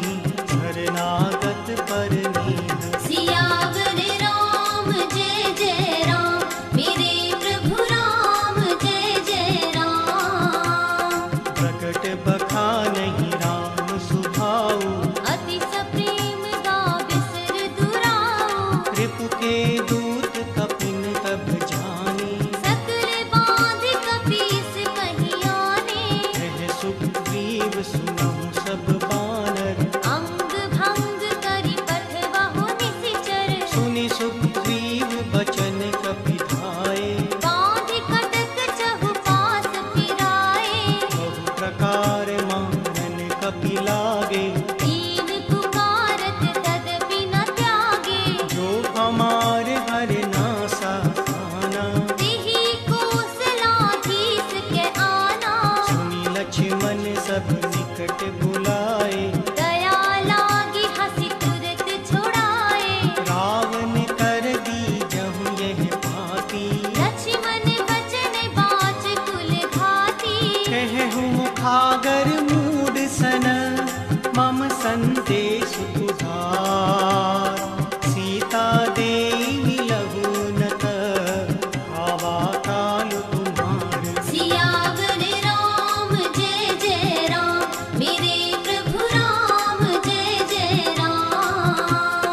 Speaker 2: शरणागत परनीत।
Speaker 3: सियावर राम जय जय राम। मेरे प्रभु राम जय जय राम।
Speaker 2: प्रकट बखानहि राम सुभाऊ।
Speaker 3: अति सप्रेम गा बिसर दुराऊ।
Speaker 2: रिपु के दूत कपिन तब जाने।
Speaker 3: सकल बांध कपीस कहि आने।
Speaker 2: कह सुग्रीव सुनहु सब बानर।
Speaker 3: अंग भंग करि पठवहु निशिचर।
Speaker 2: सुनि सुग्रीव बचन कपि धाये।
Speaker 3: बांध कटक चहुपास फिराए।
Speaker 2: बहु प्रकार मानन कपि लागे।
Speaker 3: दीन पुकारत तदपि न त्यागे।
Speaker 2: जो हमार हर नासा आना।
Speaker 3: तेहि कौशलाधीश के आना।
Speaker 2: सुनि लक्ष्मण सब निकट बुलाए।
Speaker 3: दया लागी हंसी तुरत छुड़ाए।
Speaker 2: रावण कर दी जहु यह भांति।
Speaker 3: लक्ष्मण बचन बाच कुल घाती।
Speaker 2: कहु मुखागर मूड सन, मम संदेश उधार। सीता देहि लहु न त, आवा काल तुम्हार।
Speaker 3: सियावर राम जय जय राम। मेरे प्रभु राम जय जय राम।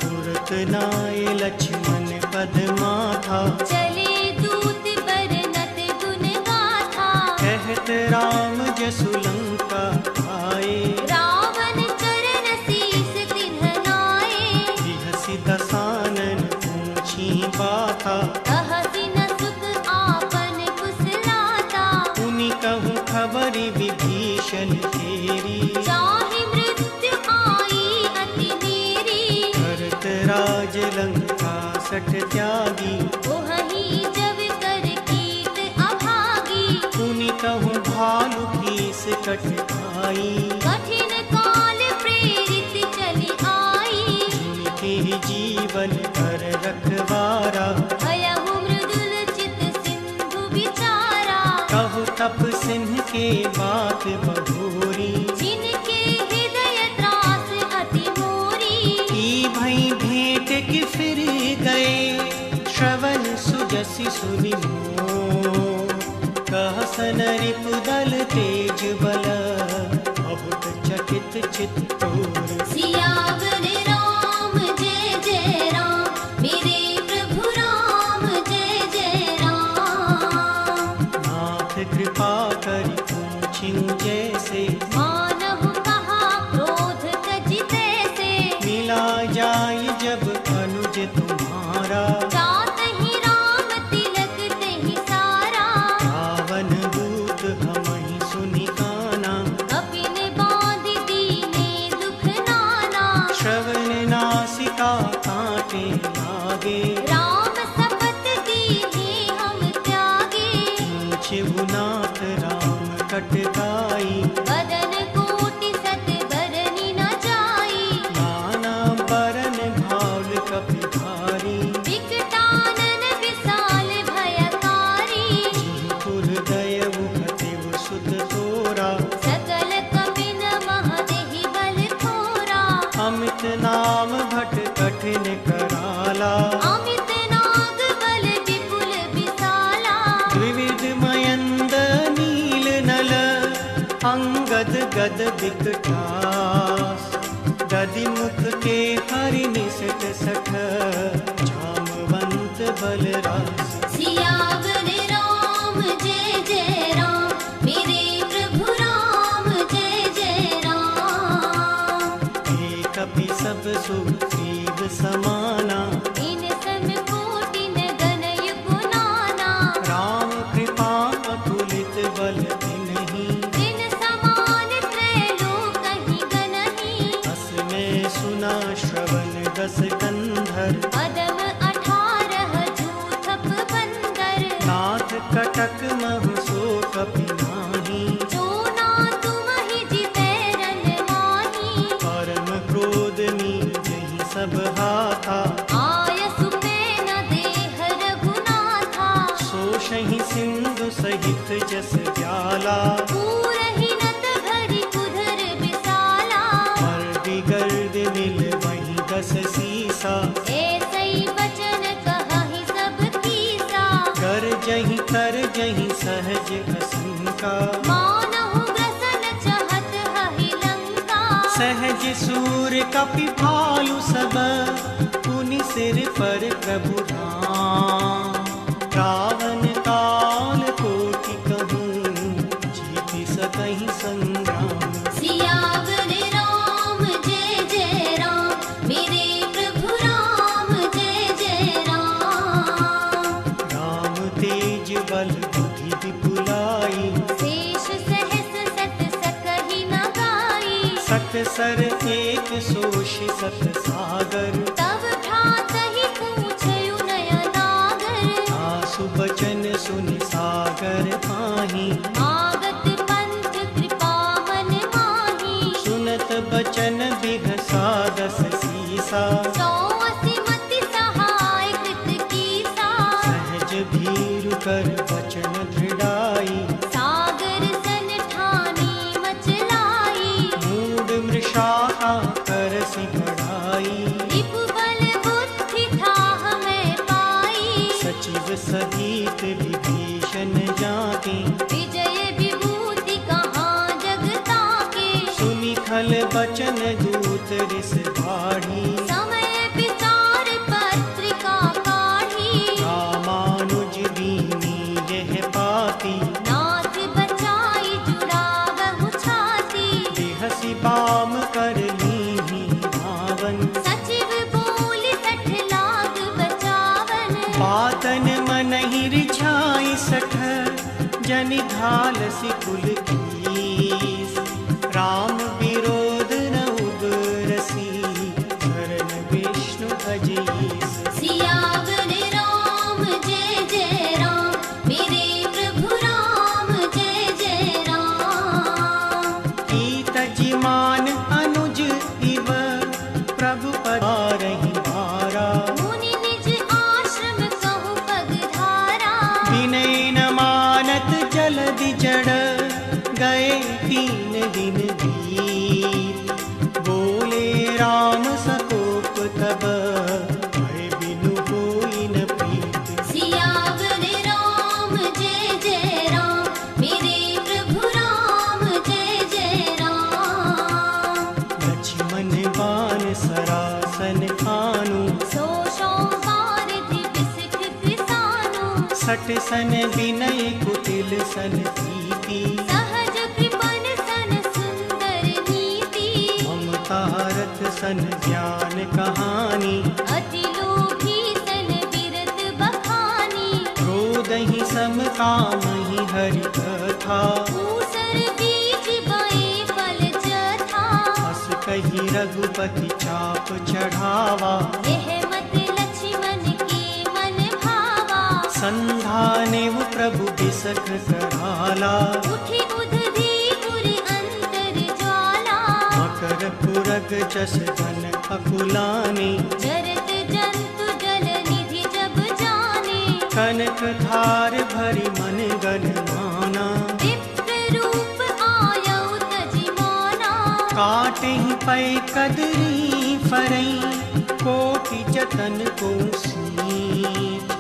Speaker 2: तुरत नाय लक्ष्मण पद माथा।
Speaker 3: चले दूत बरनत गुण गाथा।
Speaker 2: कहत राम जसु लंका आए।
Speaker 3: रावण चरण शीस तिन्ह नाए।
Speaker 2: बिहसि दसानन पूछी बाथा।
Speaker 3: अहसि न सुख आपन कुशलाता।
Speaker 2: पुनि कहूँ खबरि विभीषण तेरी।
Speaker 3: चाहि मृत्यु आई अति नेरी।
Speaker 2: भरत राज लंका सठ त्यागी।
Speaker 3: ओहहि जब कर कीट अभागी।
Speaker 2: पुनि कहूँ भालु कीस कट खाई।
Speaker 3: कठिन काल प्रेरित चली आई।
Speaker 2: जिनके जीवन कर रखवारा।
Speaker 3: भयहु मृदुल चित सिंधु विचारा।
Speaker 2: कहु तप सिंह के बात बहोरी।
Speaker 3: जिनके हृदय त्राहि
Speaker 2: हंसी सुनि मोर, कहसन रिपुदल तेज बल, बहुत चकित चित्तोर।
Speaker 3: सियावर राम जय जय राम, मेरे प्रभु राम जय जय राम।
Speaker 2: नाथ कृपा करि पूछिउ जैसे,
Speaker 3: मानहु कहा क्रोध तजि तैसे।
Speaker 2: मिला जाय जब अनुज तुम्हारा,
Speaker 3: जातहि राम तिलक तहि सारा।
Speaker 2: रावण दूत हमहि सुनि काना,
Speaker 3: कपिन बाँधि दीने दुख नाना।
Speaker 2: श्रवण नासिका काटे लागे,
Speaker 3: राम शपथ दीने हम त्यागे।
Speaker 2: पूछिउ नाथ राम कटकाई,
Speaker 3: बदन कोटि सत बरनि न जाई।
Speaker 2: नाना बरन भाल कपि धारी,
Speaker 3: विकटानन विशाल भयकारी।
Speaker 2: पुर दयउ हतिव सुत तोरा,
Speaker 3: सकल कपिन मह देहि बल थोरा।
Speaker 2: अमित नाम भट कठिन कराला,
Speaker 3: अमित नाग बल विपुल विशाला।
Speaker 2: द्विविध मयंद नील नल, अंगद गद विकटास। दधि मुख के हरि निसट सठ, जामवंत बलरास।
Speaker 3: सियावर राम जय जय राम, मेरे प्रभु राम जय जय राम।
Speaker 2: एक कपि सब सुग्रीव समाना,
Speaker 3: इन सम कोटि न गनय गुनाना।
Speaker 2: राम कृपा अतुलित बल तिन्हि,
Speaker 3: जिन समान त्रैलोकहि गनहि।
Speaker 2: अस में सुना श्रवण दस कंधर,
Speaker 3: अदम 18 जूथप बंदर।
Speaker 2: नाथ कटक महु सो कपि नाही।
Speaker 3: जो ना तुमहि जितै रन माही।
Speaker 2: परम क्रोध नीजहि सब हाथा,
Speaker 3: आयसु पेन देह रघुनाथा।
Speaker 2: सोषहि सिंधु सहित जस ज्वाला।
Speaker 3: पूरहि नत भरि कुधर विशाला।
Speaker 2: मर्दि गर्द मिल वही दस सीसा,
Speaker 3: ऐसै वचन कहहि सब कीसा।
Speaker 2: गरजहि तरजहि सहज असंका,
Speaker 3: मानहु ग्रसन चहत हहि लंका।
Speaker 2: सहज सूर कपि भालु सब, पुनि सिर पर प्रभु राम। रावण काल कोटि कहूँ, जीति सकहि संग्राम।
Speaker 3: सियावर राम जय जय राम, मेरे प्रभु राम जय जय राम।
Speaker 2: राम तेज बल बुद्धि विपुलाई,
Speaker 3: शेष सहस सत सकहि न गाई।
Speaker 2: सत सर एक सोषि सत सागर,
Speaker 3: तब भ्रातहि पूछयु नयनागर।
Speaker 2: आसु बचन सुनि सागर पाहि,
Speaker 3: आगत पंथ कृपा मन माही।
Speaker 2: सुनत बचन बिहसा दस सीसा।
Speaker 3: 180 मति सहाय कृत कीसा।
Speaker 2: सहज भीरु कर बचन दृढ़ाई,
Speaker 3: सागर सन ठानी मचलाई।
Speaker 2: मूढ़ मृषा करसि बढ़ाई।
Speaker 3: रिपु बल बुद्धि थाह मैं पाई।
Speaker 2: सचिव सहित विभीषण जाके,
Speaker 3: विजय विभूति कहाँ जग ताके।
Speaker 2: सुनि खल बचन दूत रिस बाढ़ी।
Speaker 3: समय विचार पत्रिका काढ़ी।
Speaker 2: रामानुज दीनी यह पाती,
Speaker 3: नाथ बचाई जुड़ावहु छाती।
Speaker 2: बिहसि बाम कर लीहि रावण।
Speaker 3: सचिव बोलि 60 लाख बचावन।
Speaker 2: बातन मनहि रिझाई सठ, जनि घालसि कुल कीस। राम विरोध न उबरसी, शरण विष्णु अजीस।
Speaker 3: सियावर राम जय जय राम, मेरे प्रभु राम जय जय राम।
Speaker 2: कीत जिमान अनुज इव, प्रभु पधारहि बारा।
Speaker 3: मुनि निज आश्रम कहु पगधारा।
Speaker 2: विनय न मानत जलधि जड़, गए 3 दिन बीत। बोले राम सकोप तब, भय बिनु होई न प्रीत।
Speaker 3: सियावर
Speaker 2: कपट सन विनय कुटिल सन प्रीति
Speaker 3: सहज कृपण सन सुंदर नीति
Speaker 2: ममता रथ सन ज्ञान कहानी
Speaker 3: अति लोभी सन बिरत बखानी
Speaker 2: क्रोधहि सम कामहि हरि कथा
Speaker 3: ऊसर बीज बए फल चथा
Speaker 2: हस कहि रघुपति चाप चढ़ावा
Speaker 3: यह मत लक्ष्मण के मन भावा
Speaker 2: संधानेव प्रभु बिसख कराला
Speaker 3: उठी उधरी पुर अंतर ज्वाला
Speaker 2: मकर पुरग जस धन अकुलानी
Speaker 3: जरत जंतु जल निधि जब जाने
Speaker 2: कनक धार भरि मन गन माना
Speaker 3: विप्र रूप आयौ तजिमाना
Speaker 2: काटेहि पै कदरी फरई कोटि जतन को सींच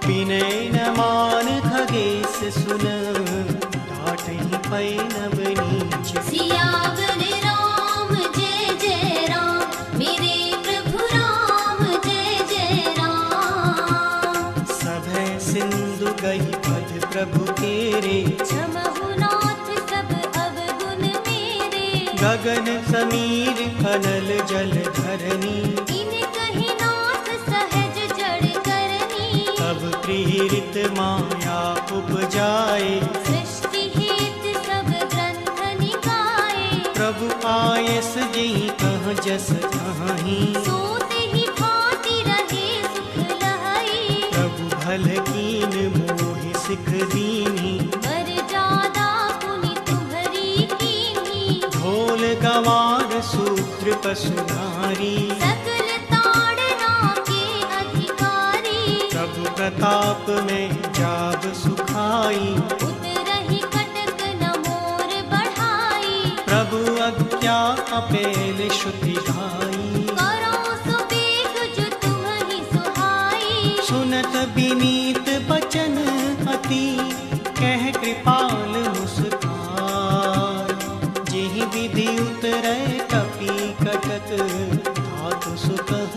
Speaker 2: विनय न मान खगेश सुन डांटहि पै नव नीच
Speaker 3: सियावर राम जय जय राम मेरे प्रभु राम जय जय राम
Speaker 2: सभय सिंधु गही पद प्रभु केरे
Speaker 3: क्षमहु नाथ सब अवगुण मेरे
Speaker 2: गगन समीर कनल जल धरनी
Speaker 3: इन कहि नाथ सहज जड़ करनी
Speaker 2: तब प्रीरित माया उपजाए
Speaker 3: सृष्टि हेत सब ग्रंथ निकाये
Speaker 2: प्रभु आयस जी कह जस कहीं
Speaker 3: सोते ही भांति रहे सुख लहई
Speaker 2: प्रभु भल कीन मोहि सिख दीनी
Speaker 3: वर जादा पुनि तुम्हरी कीन्ही
Speaker 2: ढोल गवार सूत्र पशुधारी
Speaker 3: सकल ताड़ना के अधिकारी
Speaker 2: प्रभु प्रताप में जाब सुखाई
Speaker 3: उतरहि कटक न मोर बढ़ाई
Speaker 2: प्रभु अज्ञा अपेल श्रुति ढाई
Speaker 3: करो सुबेग जो तुम्हि सुहाई
Speaker 2: सुनत विनीत बचन अति कह कृपाल मुस्कान जेहि विधि उतरै कपि कटक धातु सुतह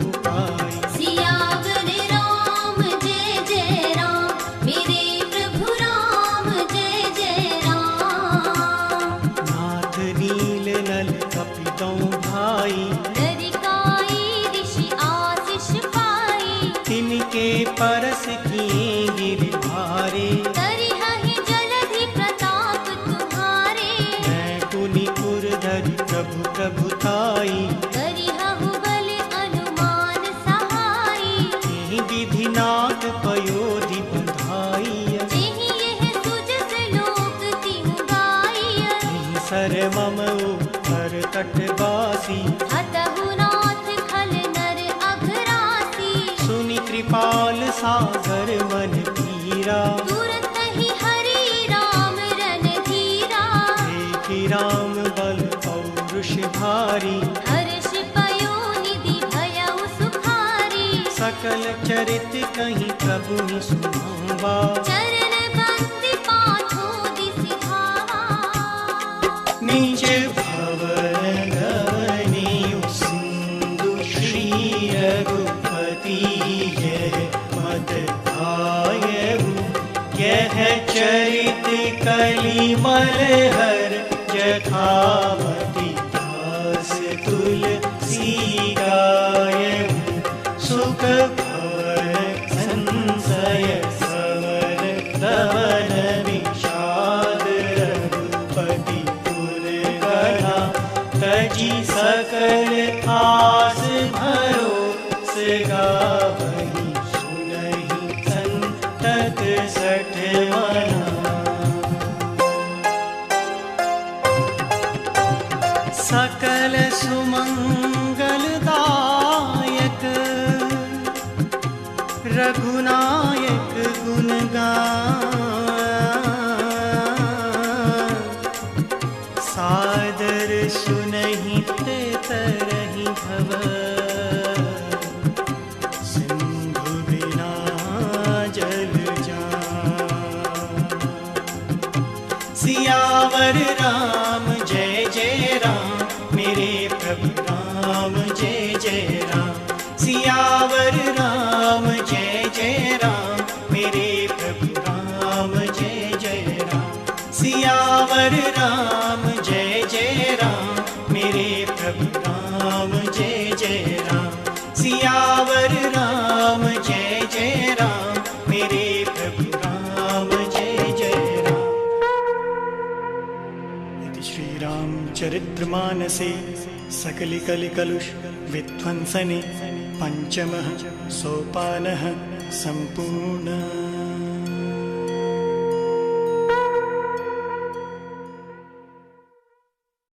Speaker 2: उपाय
Speaker 3: सियावर राम जय जय राम मेरे प्रभु राम जय जय राम
Speaker 2: नाथ नील नल कपितौ भाई
Speaker 3: दरिकाई ऋषि आशीष पाई
Speaker 2: तिनके परस किए गिरधारे
Speaker 3: करिहहि जलधि प्रताप तुम्हारे
Speaker 2: मैं पुनि पुरधरि प्रभु प्रभुताई
Speaker 3: करिहु बल अनुमान सहाई
Speaker 2: एहि विधि नाथ पयोधि बधाई
Speaker 3: जेहि यह सुजस लोक तिहु गाई
Speaker 2: एहि सर मम उपर तटवासी
Speaker 3: हतहु नाथ खल नर अघरासी
Speaker 2: सुनि कृपाल सागर मन पीरा
Speaker 3: तुरत ही हरि राम रन धीरा
Speaker 2: देखि राम बल पौरुष भारी
Speaker 3: हर्ष पयो निधि भयउ सुखारी
Speaker 2: सकल चरित कहीं प्रभु नि सुनावा
Speaker 3: चरण बंदी पाछो दिस धावा
Speaker 2: निज भवन गवनी सिंधु श्री रघुपति यह मत आयहु यह चरित कलिमल हर जखामति दास तुलसी गायहु सुख भवन संशय समर दमन विषाद रघुपति पुर गढ़ा तजी सकल आस भरोस गावहि सुनहि संतत सठ मना सकल सुमंगलदायक रघुनायक गुणगान सादर सुनहि ते तरहि भव सिंधु बिना जल जान सियावर राम जय जय राम मेरे प्रभु राम जय जय राम सियावर राम जय जय राम मेरे प्रभु सियावर राम जय जय राम मेरे प्रभु राम जय जय राम सियावर राम जय जय राम मेरे प्रभु राम जय जय राम। इति श्रीरामचरितमानसे सकलिकलिकलुष विध्वंसने पंचमः सोपानः सम्पूर्णः।